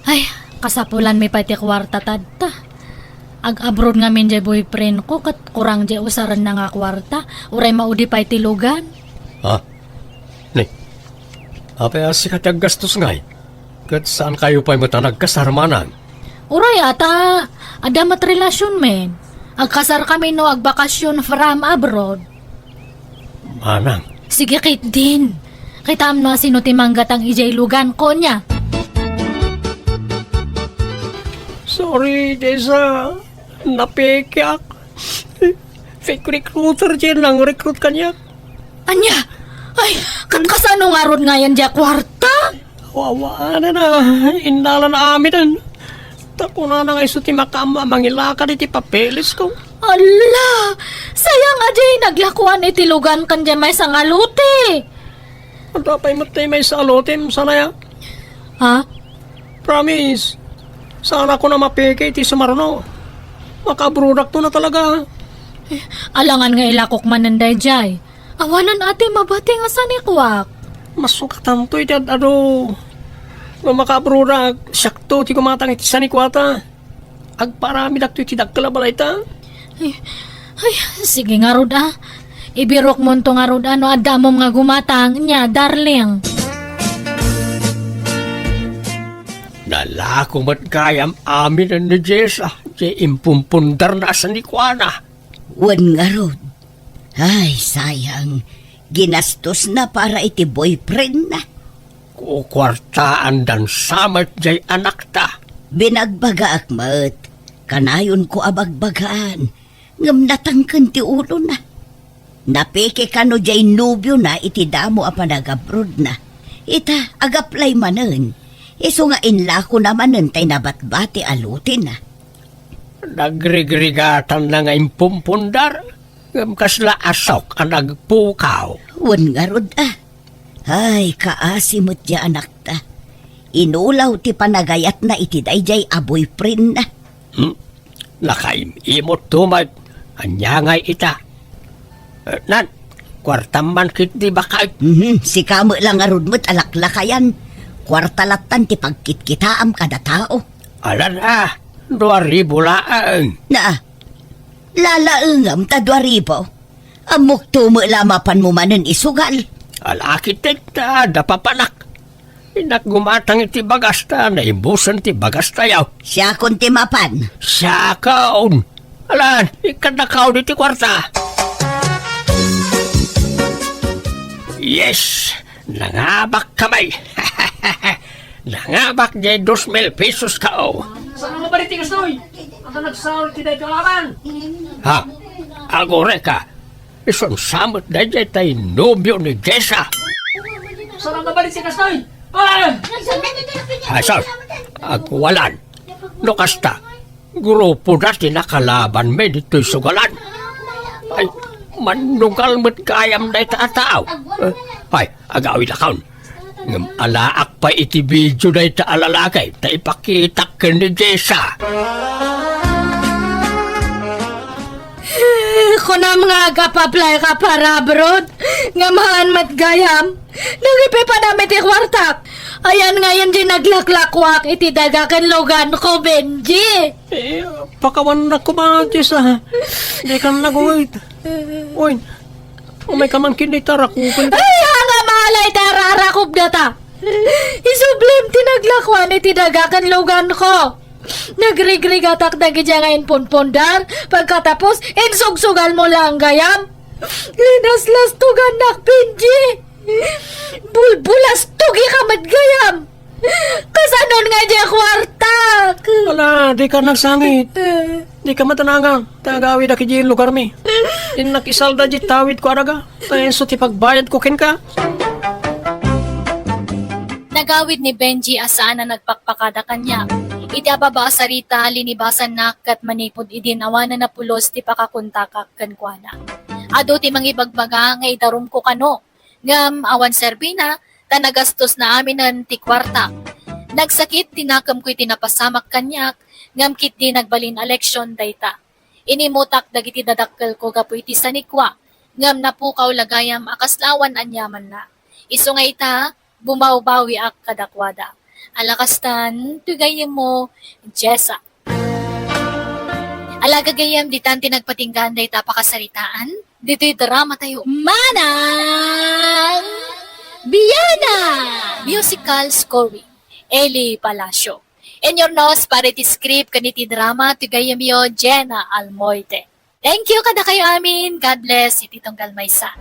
Ay, kasapulan may pati kwarta tadta. Ag-abroad nga min jay boyfriend ko kat kurang jay usaran na nga kwarta. Uray maudi pa iti lugan. Ha? Ni, apayasi ka tiyag gastos ngay. Kat saan kayo pa'y matanag kasarmanan? Uray ata, adamat relasyon men. Agkasar kami no agbakasyon from abroad. Manang, Sige kit din. Kita amno sino timanggat ang ijay lugan ko niya. sorry, Jessa. Napekyak. Fake recruiter dyan lang recruit kanya. Anya? Ay, kasano nga ron nga yan dya kwarta? Wawa na na. Indala na amin. Tako na nga iso ti makama mangilaka iti papeles ko. Ala, sayang ajay naglakuan iti lugan kan dyan may sangaluti. Ang tapay matay may salotem. Sana ya? Ha? Promise. Sana ko na mapeke iti sumarno. Makabrudak to na talaga. Alangan nga ilakok mananday jay. Awanan ate mabati nga sanikwak. Masukatan to iti ado. Makabrudak. Sakto ti kumatang iti sanikwata. Agparami dakto iti dakkala ta. Ay, sige nga rod Ibirok mo to nga rod ano adamom nga gumatang niya, darling. Nalako mat kayam amin ni Jessa. Di impumpundar na sa nikwana. Wan nga ron. Ay, sayang. Ginastos na para iti boyfriend na. o kwartaan dan samat jay anak ta. Binagbaga akmat. Kanayon ko abagbagaan. Ngam natangkan ti ulo na. Napeke kano jay nubyo na iti damo a panagabrod na. Ita agaplay manen. Iso nga inla ko naman tay nabatbati alutin na. Nagrigrigatan na nga impumpundar. Ngam kasla asok ang nagpukaw. Wan nga rod ah. Ay, kaasimot ya anak ta. Inulaw ti panagayat na iti dayjay a boyfriend na. Nakaimimot tumag. Anyangay ita. Nan, kwartaman kit di bakay. Si kamo lang nga rod mo't alaklakayan. Kwartalatan ti pagkitkitaam kada tao. Alan 2,000 laan. Na, lalaengam ta 2,000. Amok tumo lamapan mo manen isugal. Alakit ta, dapapanak. Inaggumatang iti bagasta, na imbusan ti bagasta yaw. Siya kon ti mapan. Siya kaon. Alan, ikadakaw di ti kwarta. Yes, nangabak kamay. Nangabak di 2,000 pesos kao. Saan mo ba rin tigasoy? Ang nagsahol ti dahi kalaban? Ha? Agore ka. Isang samot na dyan tayo nobyo ni Jessa. Saan mo ba rin tigasoy? Ah! Hasan, agwalan. Nukasta, grupo dati nakalaban may dito'y sugalan. Ay, manugal mo't kayam na itataaw. Ay, agawin akaw. Ngam alaak pa iti video na ita alalagay, ta ipakita ka ni Jessa. Kunam nga agapaplay ka para abroad. Nga mahan matgayam. Nagipi pa namin ti kwartak. Ayan ngayon di naglaklakwak iti dagakan lugan ko, Benji. Pakawan na ko ba, Jessa? Di ka nag-wait. Uy, umay ka man kinitara ko. Ay, nga malay tararakop na ta. Isublim tinaglakwan iti dagakan lugan ko. Nagrigrigatak na gidya ngayon punpundar. Pagkatapos, insugsugal mo lang gayam. Linaslas tugan nak, Benji. Bulbulas tugi ka matgayam. Kasanon nga dya kwartak. Wala, di ka nagsangit. Di ka matanagang. Tagawid na kiji lugar mi. Din nakisalda di tawid ko araga. Tayo so ti pagbayad ko ken ka. Nagawid ni Benji asaan na nagpakpakada kanya. Iti ababa sarita linibasan na kat manipod idinawanan na pulos ti pakakuntakak kankwana. Ado ti mangibagbaga nga idarum ko kano. Ngam awan serbina, tanagastos na aminan ti kwarta. Nagsakit tinakam ko'y tinapasamak kanyak, ngam kit di nagbalin eleksyon dayta. Inimutak dagiti dadakkel ko gapu iti sanikwa, ngam napukaw lagayam akaslawan anyaman na. Iso nga ita, bumawbawi ak kadakwada. Alakastan, tugayem mo, Jessa. Alagagayam ditan tinagpatinggan dayta pakasaritaan, dito'y drama tayo. Manang Biyana! Musical scoring. Eli Palacio. In your nose, para iti script kaniti drama, tugayam yo, Jenna Almoite. Thank you kada kayo amin. God bless. Iti tonggal maysa.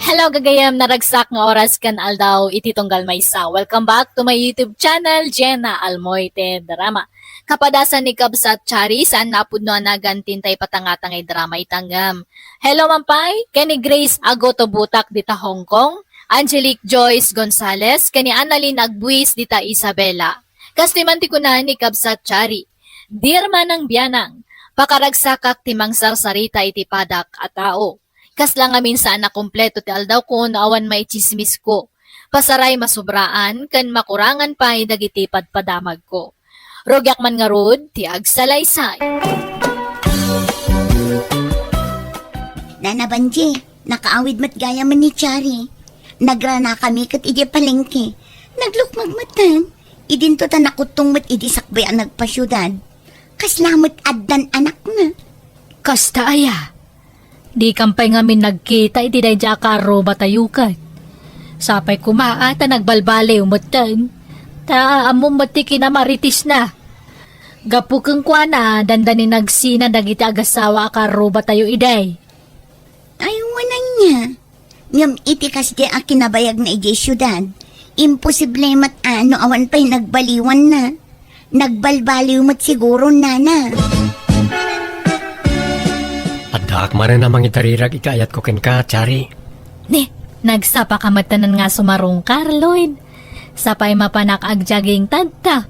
Hello gagayam, naragsak nga oras kan aldaw iti tonggal maysa. Welcome back to my YouTube channel, Jenna Almoite Drama. Kapadasan ni Kabsat Chari, saan napudno nagantin tay patangatangay drama itanggam. Hello mampay, kani Grace Agoto Butak dita Hong Kong, Angelique Joyce Gonzalez, kani Annalyn Agbuis dita Isabela. Kastimanti ko na ni Kabsat Chari. Dear manang biyanang, pakaragsakak timang sarsarita iti padak at tao. Kaslang amin saan na kompleto ti aldaw ko na awan may chismis ko. Pasaray masubraan, kan makurangan pa dagiti padamag ko. Rogyak man nga rod, ti agsalaysay. Nana Banji, nakaawid mat gaya man ni Chari. Nagrana kami kat iti palengke. Naglukmagmatan. Idinto ta nakutong mat idi sakbayan nagpasyudad. Kaslamot addan anak na. Kasta aya. Di kampay ngamin nagkita iti day jakaro batayukan. Sapay kumaa ta nagbalbale umutan. Ta among mati kinamaritis na. Gapu keng kuana dandani nagsina dagiti agasawa akaro batayo iday. Ayaw wanan niya. Ngam iti kas di a kinabayag na iti syudad. Imposible mat ano awan pa'y nagbaliwan na. Nagbalbaliw mat siguro nana. Adak man na mga itarirag ikayat ko ken ka, Chari. Ni, nagsapa ka matanan nga sumarong Lloyd. Sapay mapanak agjaging tadta.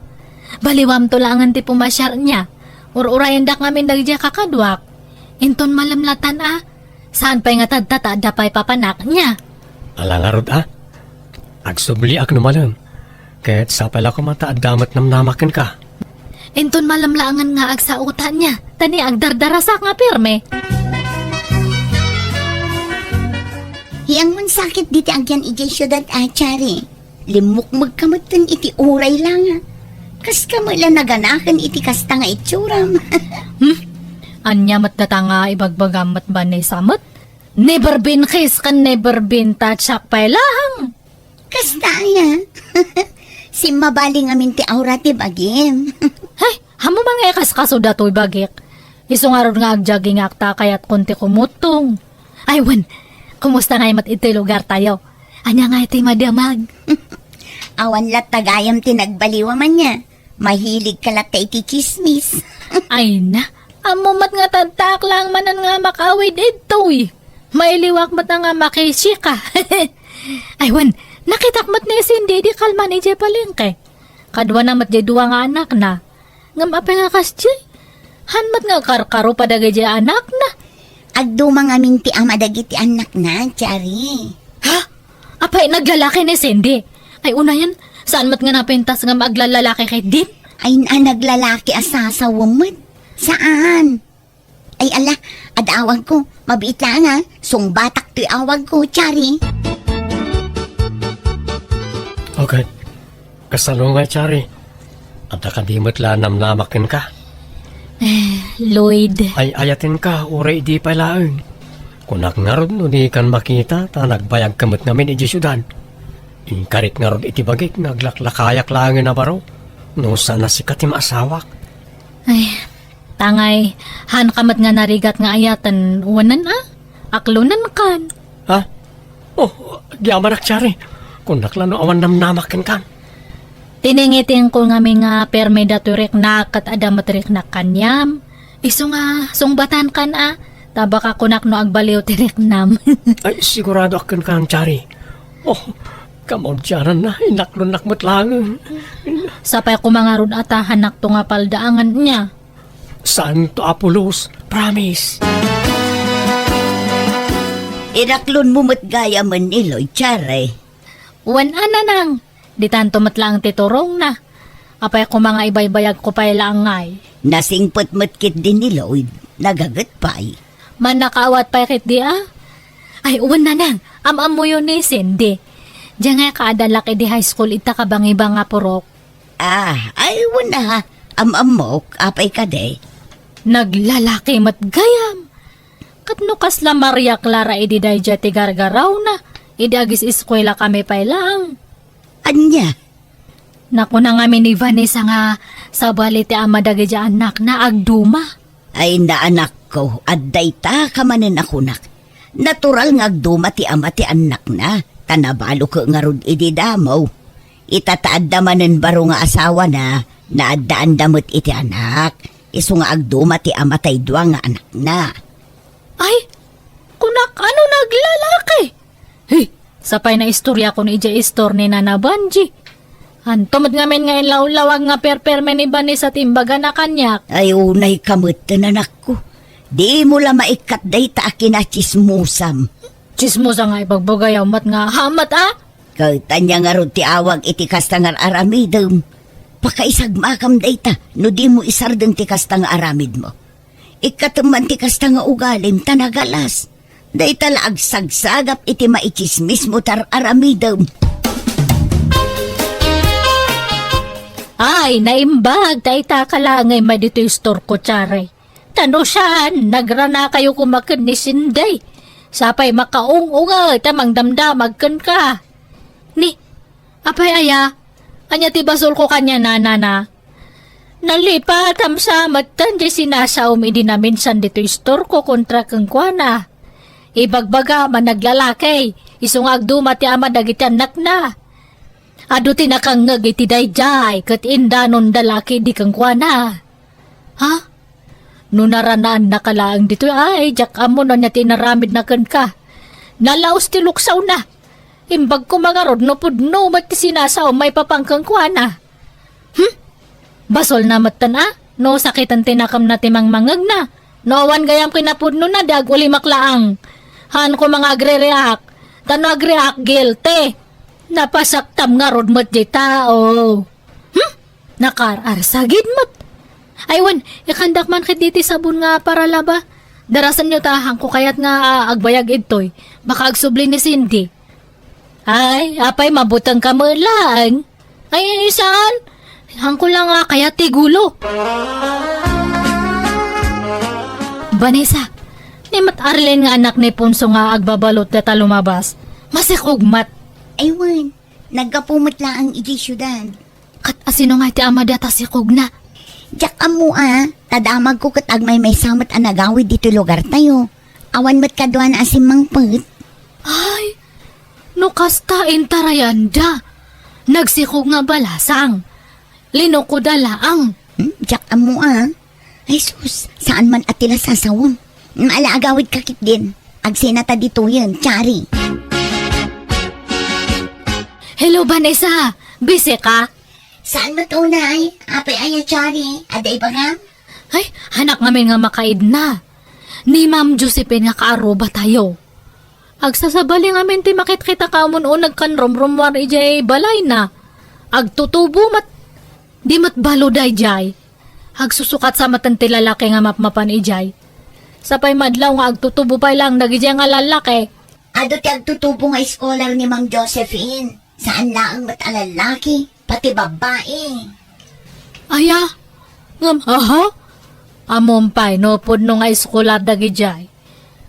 Baliwam tulangan ti pumasyar niya. Ururayan dak ngamin dagja kakadwak. Inton malamlatan Saan pa'y nga tadta taada pa'y papanak niya? Alangarod Agsubli ak numalam. Kahit sa pala ko mataad damat namnamakan ka. Inton malamlangan nga agsautan niya. Tani agdardarasak nga pirme. Hiyang man sakit diti agyan iti syudad Chari. Limukmag kamatan iti uray lang. Kas kamala naganakan iti kasta nga itsuram. Anya mat datanga ibagbagamat ba ni samot? Never been kiss kan never been touch up pa'y lahang. Kasta ya. Si mabaling amin ti aura ti bagim. Hay, hamo mga ekas kaso dato'y bagik. Isungarod nga agjaging akta kaya't konti kumutong. Ay, wan, kumusta nga mat iti lugar tayo? Anya nga iti madamag. Awan lat tagayam ti nagbaliwa man niya. Mahilig ka lat iti chismis. Ay na, amumat nga tadtak lang manan nga makawid ito'y. Mailiwak mat na nga makisika. Ay, wan, nakitakmat ni Cindy di kalma ni Jay Palengke. Kadwa na mat Jay duwa nga anak na. Ngam apay nga kas Jay. Hanmat nga karkaro padagay Jay anak na. Agdumang amin ti ama dagiti anak na, Chari. Ha? Apay naglalaki ni Cindy. Ay una yan, saan mat nga napintas nga maglalalaki kay Din? Ay naglalaki asasawamad. Saan? Ay ala, adawag ko. Mabiit lang sungbatak ti awag ko, Chari. Okay. Kasalo nga, Chari. At nakadimot la namnamakin ka. Lloyd. Ay ayatin ka, uray di palaang. Kunak nga ron, di kan makita, ta nagbayag kamot namin iti syudad. Inkarit nga ron iti bagik, naglaklakayak langin na baro. No sana si katim asawak. Ay, tangay, han kamat nga narigat nga ayatan, wanan aklunan kan. Ha? Oh, giamarak, Chari. Kunak lang no awan namnamakin kan. Tiningitin ko nga may nga perme daturik na kat adamatrik na kanyam. Iso nga, sungbatan kan tabaka kunak no agbaliw tirik nam. Ay, sigurado akin kang, Chari. Oh, kamon tiyaran na, inaklon-nakmat lang. Sapay ko mga run atahan to nga paldaangan niya. Saan to, Apolos? Promise. Iraklon mo matgaya man niloy, Chari. Wan nang, di tanto matlang titurong na. Apay ko mga ibaybayag ko pa'y langay. Nasingpot matkit din ni Lloyd. Nagagat pa'y. Man nakaawat pa'y kit di Ay, uwan nang, amam mo yun ni Cindy. Diyan nga kaadalaki di high school ita kabang nga purok. Ay wala. Amok, apay ka de. Naglalaki matgayam. Katnukas la Maria Clara idi dayja ti gargaraw na. Idagis eskwela kami pa'y lang. Anya? Naku na nga ni Vanessa nga sa baliti amadagi dya anak na agduma. Ay na anak ko, adday ta ka manin ako nak. Natural nga agduma ti ama ti anak na. Tanabalo ko nga rod idi damaw. Itataad damanin baro nga asawa na naadaan damot iti anak. Iso nga agduma ti ama tay dua nga anak na. Ay, kunak ano naglalaki? Hey, sapay na istorya ko ni ija istor ni Nana Banji. Antomad ngamin nga ilawlawag nga perpermen iba ni sa timbaga na kanyak. Ay unay kamot na anak ko. Di mo la maikat day ta akin na chismusam. Chismosa nga ibagbagayaw mat nga hamat Tanya nga ron ti awag iti kasta nga aramidem. Pakaisagmakam day ta, no di mo isardeng ti kasta nga aramid mo. Ikataman ti kasta nga ugalim tanagalas. Day tala agsagsagap iti maichismis mo tar aramidem. Ay, naimbag, taita ka lang ay madito yung store ko, Charay. Tano saan, nagrana kayo kumakad ni Sinday. Sapay makaung-unga, tamang damdamag kan ka. Ni, apay aya, anya ti basol ko kanya na. Nalipat, amsamat tan, di sinasaum idi namin san dito yung store ko kontra kang kwa na. Ibagbaga man naglalaki. Isong agduma ti ama dagiti anak na. Ado tinakangag iti dayjay kat inda nun dalaki di kang kuana. Ha? Nunaranaan na kalaang dito ay jak amo na niya tinaramid na ka. Nalaos ti luksaw na. Imbag ko mga rod no pudno mat ti sinasaw may papangkang kuana. Basol na matan no sakitan tinakam na timang mangag na. No awan gayam kinapudno na dag uli maklaang. Han ko mga agre-react. Tano agreact guilty. Napasaktam nga rod mo't di tao. Nakararsagid mo't. Aywan, ikandak man kit diti sabon nga para laba. Darasan nyo tahang ko kayat nga agbayag itoy. Baka agsubli ni Cindy. Ay, apay mabutang ka mo lang. Ay, saan? Hangko lang nga kaya tigulo. Vanessa, ni Mat Arlen nga anak ni Punso nga agbabalot na lumabas. Masikugmat. Aywan, nagkapumot lang ang iti syudad. Kat asino nga ti ama data sikog na. Diyak amo tadamag ko kat agmay may samat ang nagawid dito lugar tayo. Awan mat kadwa na asim mangput. Ay, no kasta intarayanda. Nagsikog nga balasang. Lino ko dalaang. Diyak amo Ay sus, saan man atila sasawon. Alaagawid kakit din. Agsinata dito yun, Chari. Hello, Vanessa. Busy ka? Saan mo tunay? Apay aya, Chari. Aday ba nga? Ay, hanak ngamin nga makaid na. Ni Ma'am Josephine nga kaaroba tayo. Agsasabali ngamin ti makit kita kamon o nagkanrom-romwar ijay balay na. Agtutubo mat. Di mat balo day jay. Agsusukat sa matan ti lalaki nga mapmapan ijay. Sapay madlaw nga agtutubo pa lang nagijay nga lalaki. Ado ti agtutubo nga scholar ni Mang Josephine. Saan laang mat alalaki, pati babae. Aya, ngam, aha? Amompay, no, pudno nga iskolar dagijay.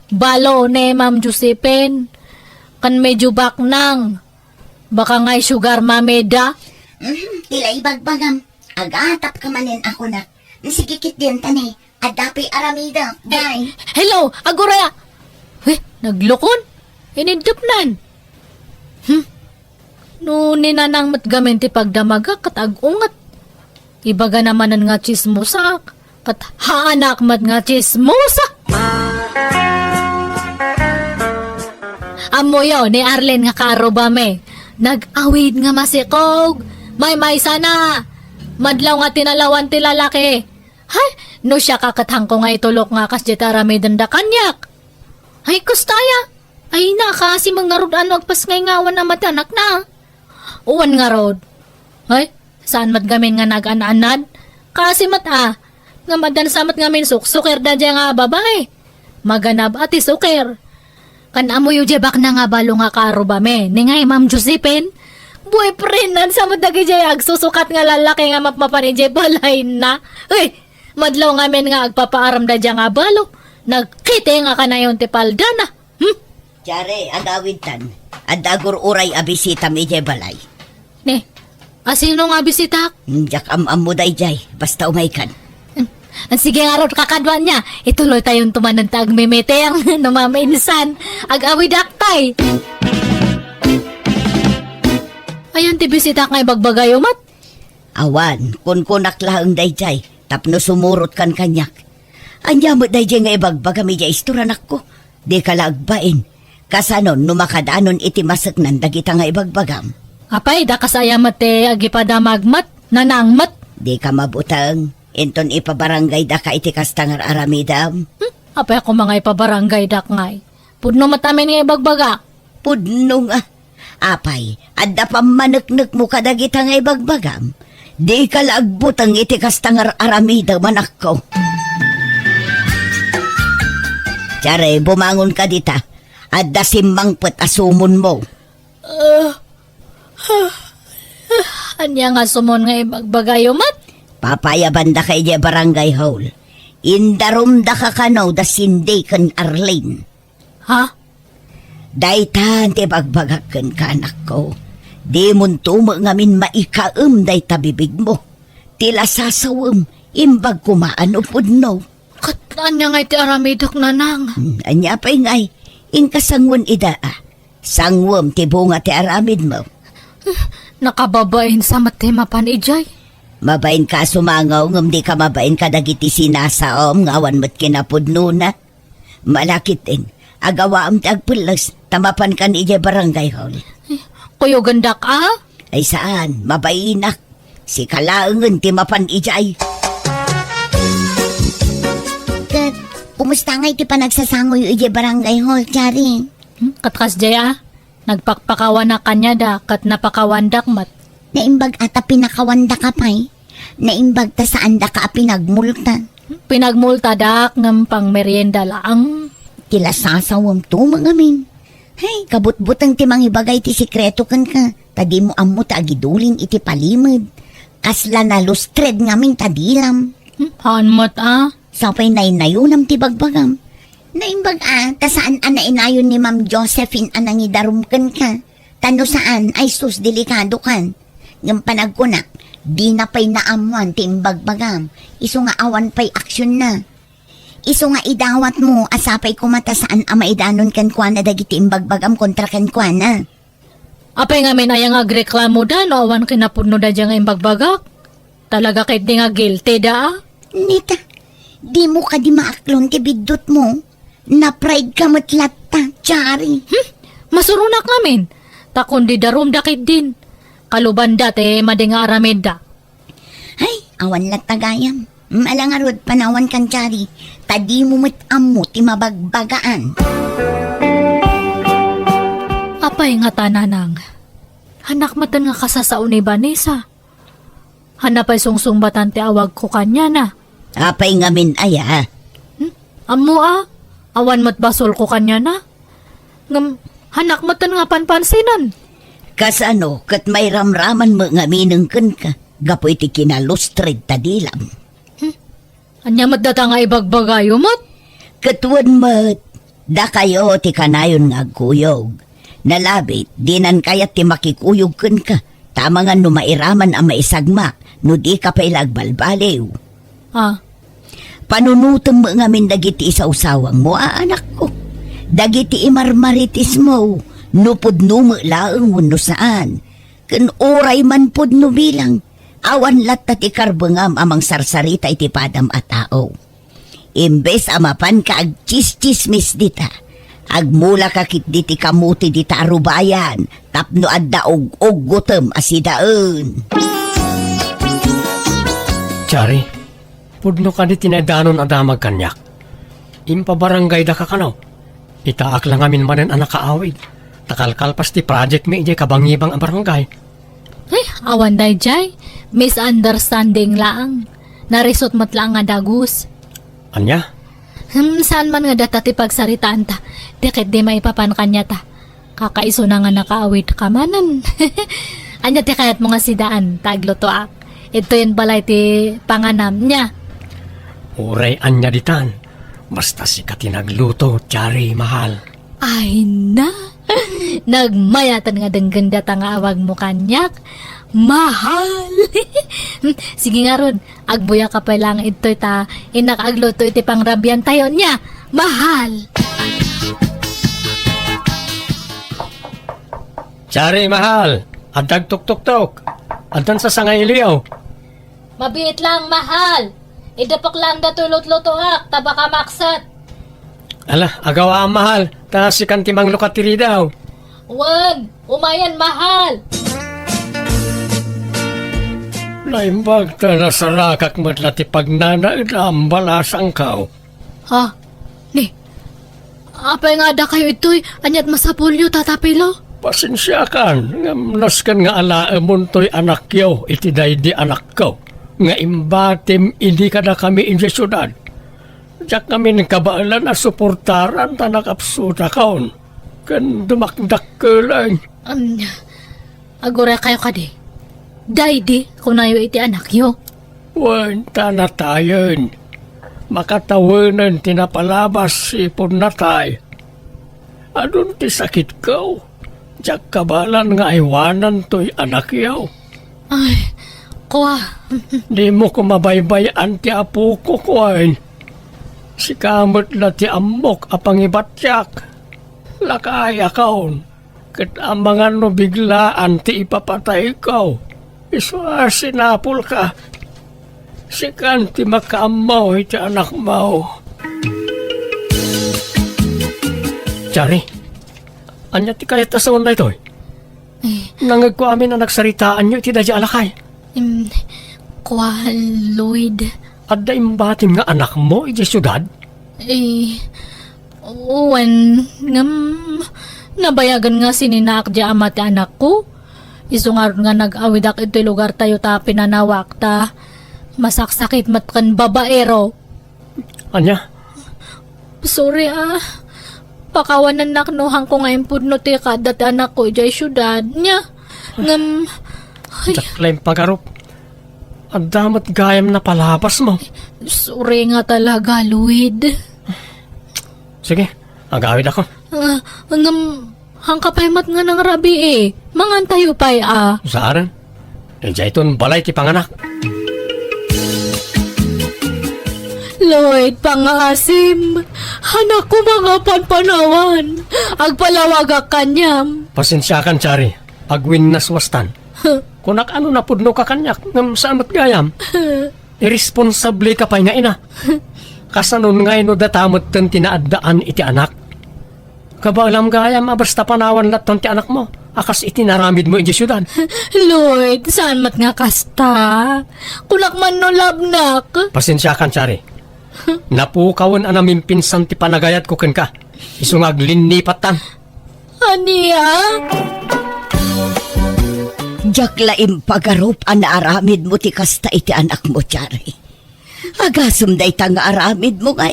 Balo ne, Ma'am Josephine. Kan medyo baknang. Baka nga'y sugar mameda. Tila ibagbagam. Agatap ka manin ako na. Nasigikit din tanay. Adapi aramida. Bye. Hello, aguraya! Naglukon? Inidupnan. No, ninanang matgamin ti pagdamaga kat agungat. Ibaga namanan nga chismosa. Kat haanak mat nga chismosa. Amoyo ni Arlen nga karobame. Nag-awid nga masikog. May sana. Madlaw nga tinalawan ti lalaki. Hay, no siya kakatang ko nga itulok nga kas jetara may danda kanyak. Ay, kustaya. Ay, kasi mga rod ano agpas ngay ngawan na matanak na. Uwan nga rod. Ay, saan mat gamin nga nag-ananad? Kasi nga madan samat ngamin suker da dya nga babae. Maganab ati suker. Kan amo yu jebak na nga balo nga karo ba me. Ni ngay Ma'am Josephine. Boyfriend nan sa madagi jay agsusukat nga lalaki nga mapmapan jay balay na. Uy, madlaw ngamin nga agpapaaram da dya nga balo. Nagkite nga kanayon ti paldana. Chari, agawid tan. Adagur uray abisita mi jay balay. Ne, asino nga bisitak? Diyak mo day jay. Basta umaykan. Sige nga ron kakadwan niya. Ituloy tayong tumanan tag memeteng no mamainsan. Ag-awid aktay. Ayan ti bisitak nga ibagbagayo mat. Awan, kun kunak lang day jay. Tapno sumurot kan kanyak. Anya mo day jay nga ibagbaga mi jay isturanak ko. Di ka lagbain. Kasanon numakadanon iti masak nan dagita nga ibagbagam. Apay, da kasaya mate agipadamagmat, nanangmat. Di ka mabutang. Inton ipabarangay da ka iti kastangar aramidam. Apay ako mga ipabarangay dak ngay. Pudno matamin nga ibagbaga. Pudno nga. Apay, adda pa manaknak mo kadagita nga ibagbagam. Di ka lagbutang iti kastangar aramidam anak ko. Tsare, bumangon ka dita. Adda simmangpet asumon mo. Anya nga sumon nga ibagbagayo mat. Papayaban da kay di barangay hall. Indarum da kakanaw da Cindy kan Arlene. Ha? Daytan ti bagbagaken ka anak ko. Di muntumo ngamin maikaem day tabibig mo. Tila sasawem imbag kumaan upod no. Kat anya nga iti aramidok nanang. Anya pa ngay. Inkasangwan ida Sangwam ti bunga ti aramid mo. Nakababain sa matimapan ijay. Mabain ka sumangaw ngam di ka mabain ka dagiti sinasaom ngawan mo't kinapudno na. Malakitin, agawaam ti agpulas, tamapan kan ija barangay hall. Kuyo gandak Ay saan, mabainak. Si kalaangan ti mapan ijay. Kat, kumusta nga iti panagsasangoy iti barangay hall, Chari? Katkas jay Nagpakpakawan na kanya da, kat napakawandak mat. Naimbag ata pinakawanda ka pa'y. Naimbag ta saan da ka pinagmulta. Pinagmulta dak ng pang merienda laang. Tila sasawam to mga min. Hay, kabut-butang ti mangibagay ti sikreto kan ka. Tadi mo amo ta agidulin iti palimod. Kasla na lustred ngamin tadilam. Haan mat Sapay nainayunam ti bagbagam. Naimbag ta saan inayon ni Ma'am Josephine anang idarumkan ka. Tano saan ay sus delikado kan. Ng panagkunak, di na pa'y naamuan ti imbagbagam. Iso nga awan pa'y aksyon na. Iso nga idawat mo asapay kumata saan maidanon kan kwa na dagiti imbagbagam kontra kan kwa na. Apay nga min ayang agreklamo da, no awan kinapuno da dyan nga imbagbagak. Talaga kahit di nga guilty da Nita, di mo ka di maaklon ti bidot mo. Na-pride ka matlata, Chari. Masurunak ngamin. Takon di darum dakit din. Kaluban dati mading aramid da. Ay, awan lat tagayam. Malangarod panawan kan, Chari. Tadi mo amo ti mabagbagaan. Apay nga tananang. Hanak matan nga kasasaon ni Vanessa. Hanapay sungsungbatan ti awag ko kanya na. Apay ngamin aya. Amo awan mat basol ko kanya na. Ngam, hanak matan nga panpansinan. Kasano, kat may ramraman mo ngaminang kan ka. Gapoy ti kinalustred tadilam. Anya mat data nga ibagbagayo mat. Katuan mat, da kayo ti kanayon nga agkuyog. Nalabit, dinan kayat ti makikuyog kan ka. Tama nga no mairaman ang maisagmak, no di ka pa'y lagbalbaliw. Panunutom mo ngamin dagiti isaw-sawang mo, anak ko. Dagiti imarmaritis mo, nupod numo laang no saan. Kan oray man pod no bilang, awan latat ikarbengam amang sarsarita iti padam a tao. Imbes amapan ka ag chis-chismis dita, agmula ka kit diti kamuti dita arubayan, tapno adda og gutom asidaan. Chari, pudno ka di tinadanon adamag kanyak. Impabarangay da ka kanaw. Itaak lang amin manen anak kaawid. Takalkalpas ti project mi ije kabangibang ang barangay. Ay, awan day jay. Misunderstanding lang. Narisot mat lang nga dagus. Anya? Saan man nga data ti pagsaritaan ta. Dikit di maipapan kanya ta. Kakaiso na nga nakaawid ka manan. Anya ti kayat mo nga sidaan. Taglotoak. Ito yung balay ti panganam niya. Uray anya ditan. Basta si katinagluto, Chari, mahal. Ay na. Nagmayatan nga denggan data nga awag mo kanyak. Mahal. Sige nga ron. Agbuya ka pa lang ito ta. Inakagluto iti pangrabian tayo niya. Mahal. Chari, mahal. Adag tuk-tuk-tuk. Adan sa sangayliyaw. Mabiit lang, mahal. Idapak lang datulot-lutoak. Tabaka maksat. Ala, agawa ang mahal. Ta si kantimang lukatiri daw. Wag. Umayan, mahal. Laimbag ta na sarakak matlati pagnana ang balasang kao. Ha? Ni. Apay nga da kayo ito'y. Anyat masapulyo, tatapilo. Pasensya kan, ngamnas kan nga ala muntoy anak yaw, iti daydi anak ko. Nga imbatim, hindi ka na kami insa syudad. Diyak kami ng kabaalan na suportaran ta nakapsuta kaon. Kan dumakdak ka lang. Agora kayo kadi. Daydi, kung nayo iti anak yo. Wan ta na tayon. Makatawanan tinapalabas ipon na tay. Adun ti sakit ko. Diyak kabalan nga iwanan to'y anak yaw. Ay, kuwa. Di mo ko mabaybayan ti apo ko kuwain. Si kamot na ti amok apang ibatyak. Lakay akaon. Kat ambangan no biglaan ti ipapatay ikaw. Iswa sinapol ka. Sikan ti makaamaw iti anak mo. Chari, anya ti kayat asawan na ito Nangag ko amin na nagsaritaan nyo iti dadya alakay. Kwa, Lloyd. At da imbatim nga anak mo iti syudad? Uwan, nabayagan nga sininak di amat anak ko. Isungar nga nag-awidak iti lugar tayo ta pinanawak ta. Masaksakit matkan babaero. Anya? Sorry Pakawanan naknuhang ko ngayon pudno ti kadat anak ko di syudad niya. Ay, Saklaim pagarup. At damat gayam na palabas mo. sorry nga talaga, Lloyd. Sige, agawid ako. Hangkapaymat nga ng rabi Mangan tayo pa'y Saan? Jayton balay ti panganak. Lloyd, pangasim. Hanak ko mga panpanawan. Agpalawag kanyam. Pasensyakan, Chari. Agwin naswastan. Kunak ano na pudno ka kanyak ngam saan mat gayam. Irresponsable ka pa nga ina. Kasanon nga ino datamot ten tinaadaan iti anak. Kabalam gayam basta panawan laton ti anak mo. Akas iti naramid mo iti syudad. Lloyd, saan mat nga kasta? Kulak man no labnak. Pasensyakan, Chari. Napukawan anamin pinsan ti panagayat ko ken ka. Isungag linipatan. Aniya? Jak laim pagarup ang naaramid mo ti kasta iti anak mo, Chari. Agasum day ta nga aramid mo nga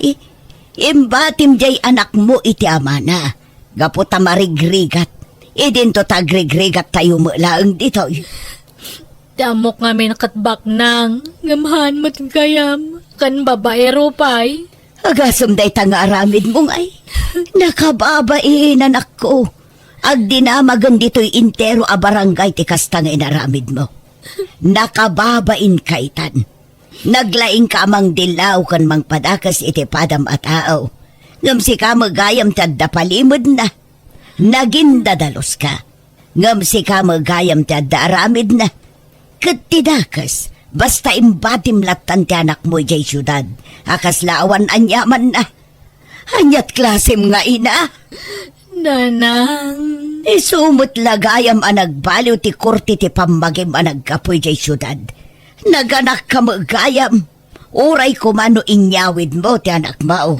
Imbatim jay anak mo iti amana. Gaputa marigrigat. Idin to tagrigrigat tayo mo laang dito. Damok nga may nakatbak nang. Ngamahan mo't kayam. Kan babaero pa'y. Agasum day ta nga aramid mo nga Nakababain anak ko. Agdinamagan dito'y intero a barangay ti kasta nga inaramid mo. Nakababain kaitan. Naglaing ka mang dilaw kan mang padakas iti padam at tao. Ngam si ka magayam tadda palimod na. Naging dadalos ka. Ngam si ka magayam tadda aramid na. Katidakas, basta imbatim latan ti anak mo jay syudad. Akas laawan anyaman na. Anyat klasim nga ina. Nanang. Isumot lagayam anagbaliw ti kurti ti pamagim anagkapoy jay syudad. Naganak ka magayam. Uray kumano inyawid mo ti anak mo.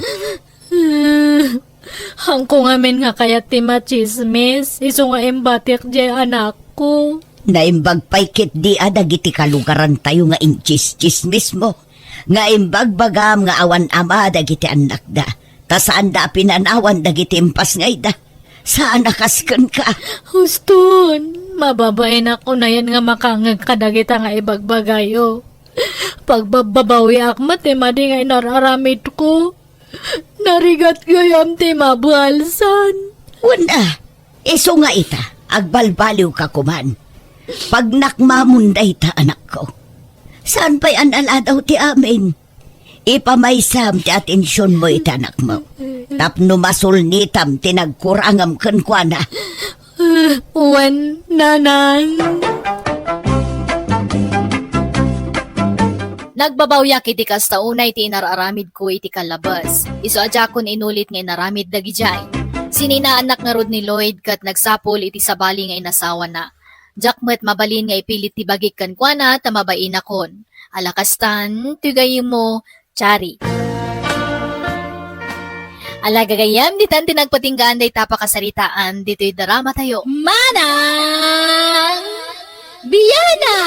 Hangko ngamin nga kaya ti machismis. Iso nga imbatik jay anak ko. Naimbag paikit di adagiti kalugaran tayo nga inchis-chismis mo. Nga imbag bagam nga awan ama dagiti anak da. Ta saan da pinanawan dagiti impas ngay da. Saan nakaskan ka? Huston, mababain ako na yan nga makangag kadagita nga ibagbagayo. Pagbabawi akmat madi nga inararamid ko. Narigat gayam ti mabalsan. Wala. Iso nga ita, agbalbaliw ka kuman. Pag nakmamunday ta anak ko. Saan pa'y anala daw ti amin? Ipamaysam ti atensyon mo ita anak mo. Tapno masulnitam tinagkurangam kenkwana. Wan, nanang. Nagbabawyak iti kasta unay ti inararamid ko iti kalabas. Iso adya kon inulit nga inaramid dagi jay. Sininaanak nga rod ni Lloyd kat nagsapol iti sabali nga inasawa na. Jakmet mabalin nga ipilit ti bagik kankwana tamabain akon. Alakastan, tugay mo, Chari. Alagagayam, ditan tinagpatinggaan day tapakasaritaan, dito'y darama tayo. Manang! Biyana!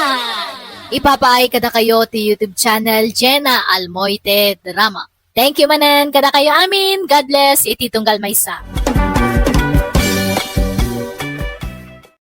Ipapaay kada kayo ti YouTube channel Jenna Almoite Drama. Thank you manan kada kayo amin. God bless. Iti tunggal maysa.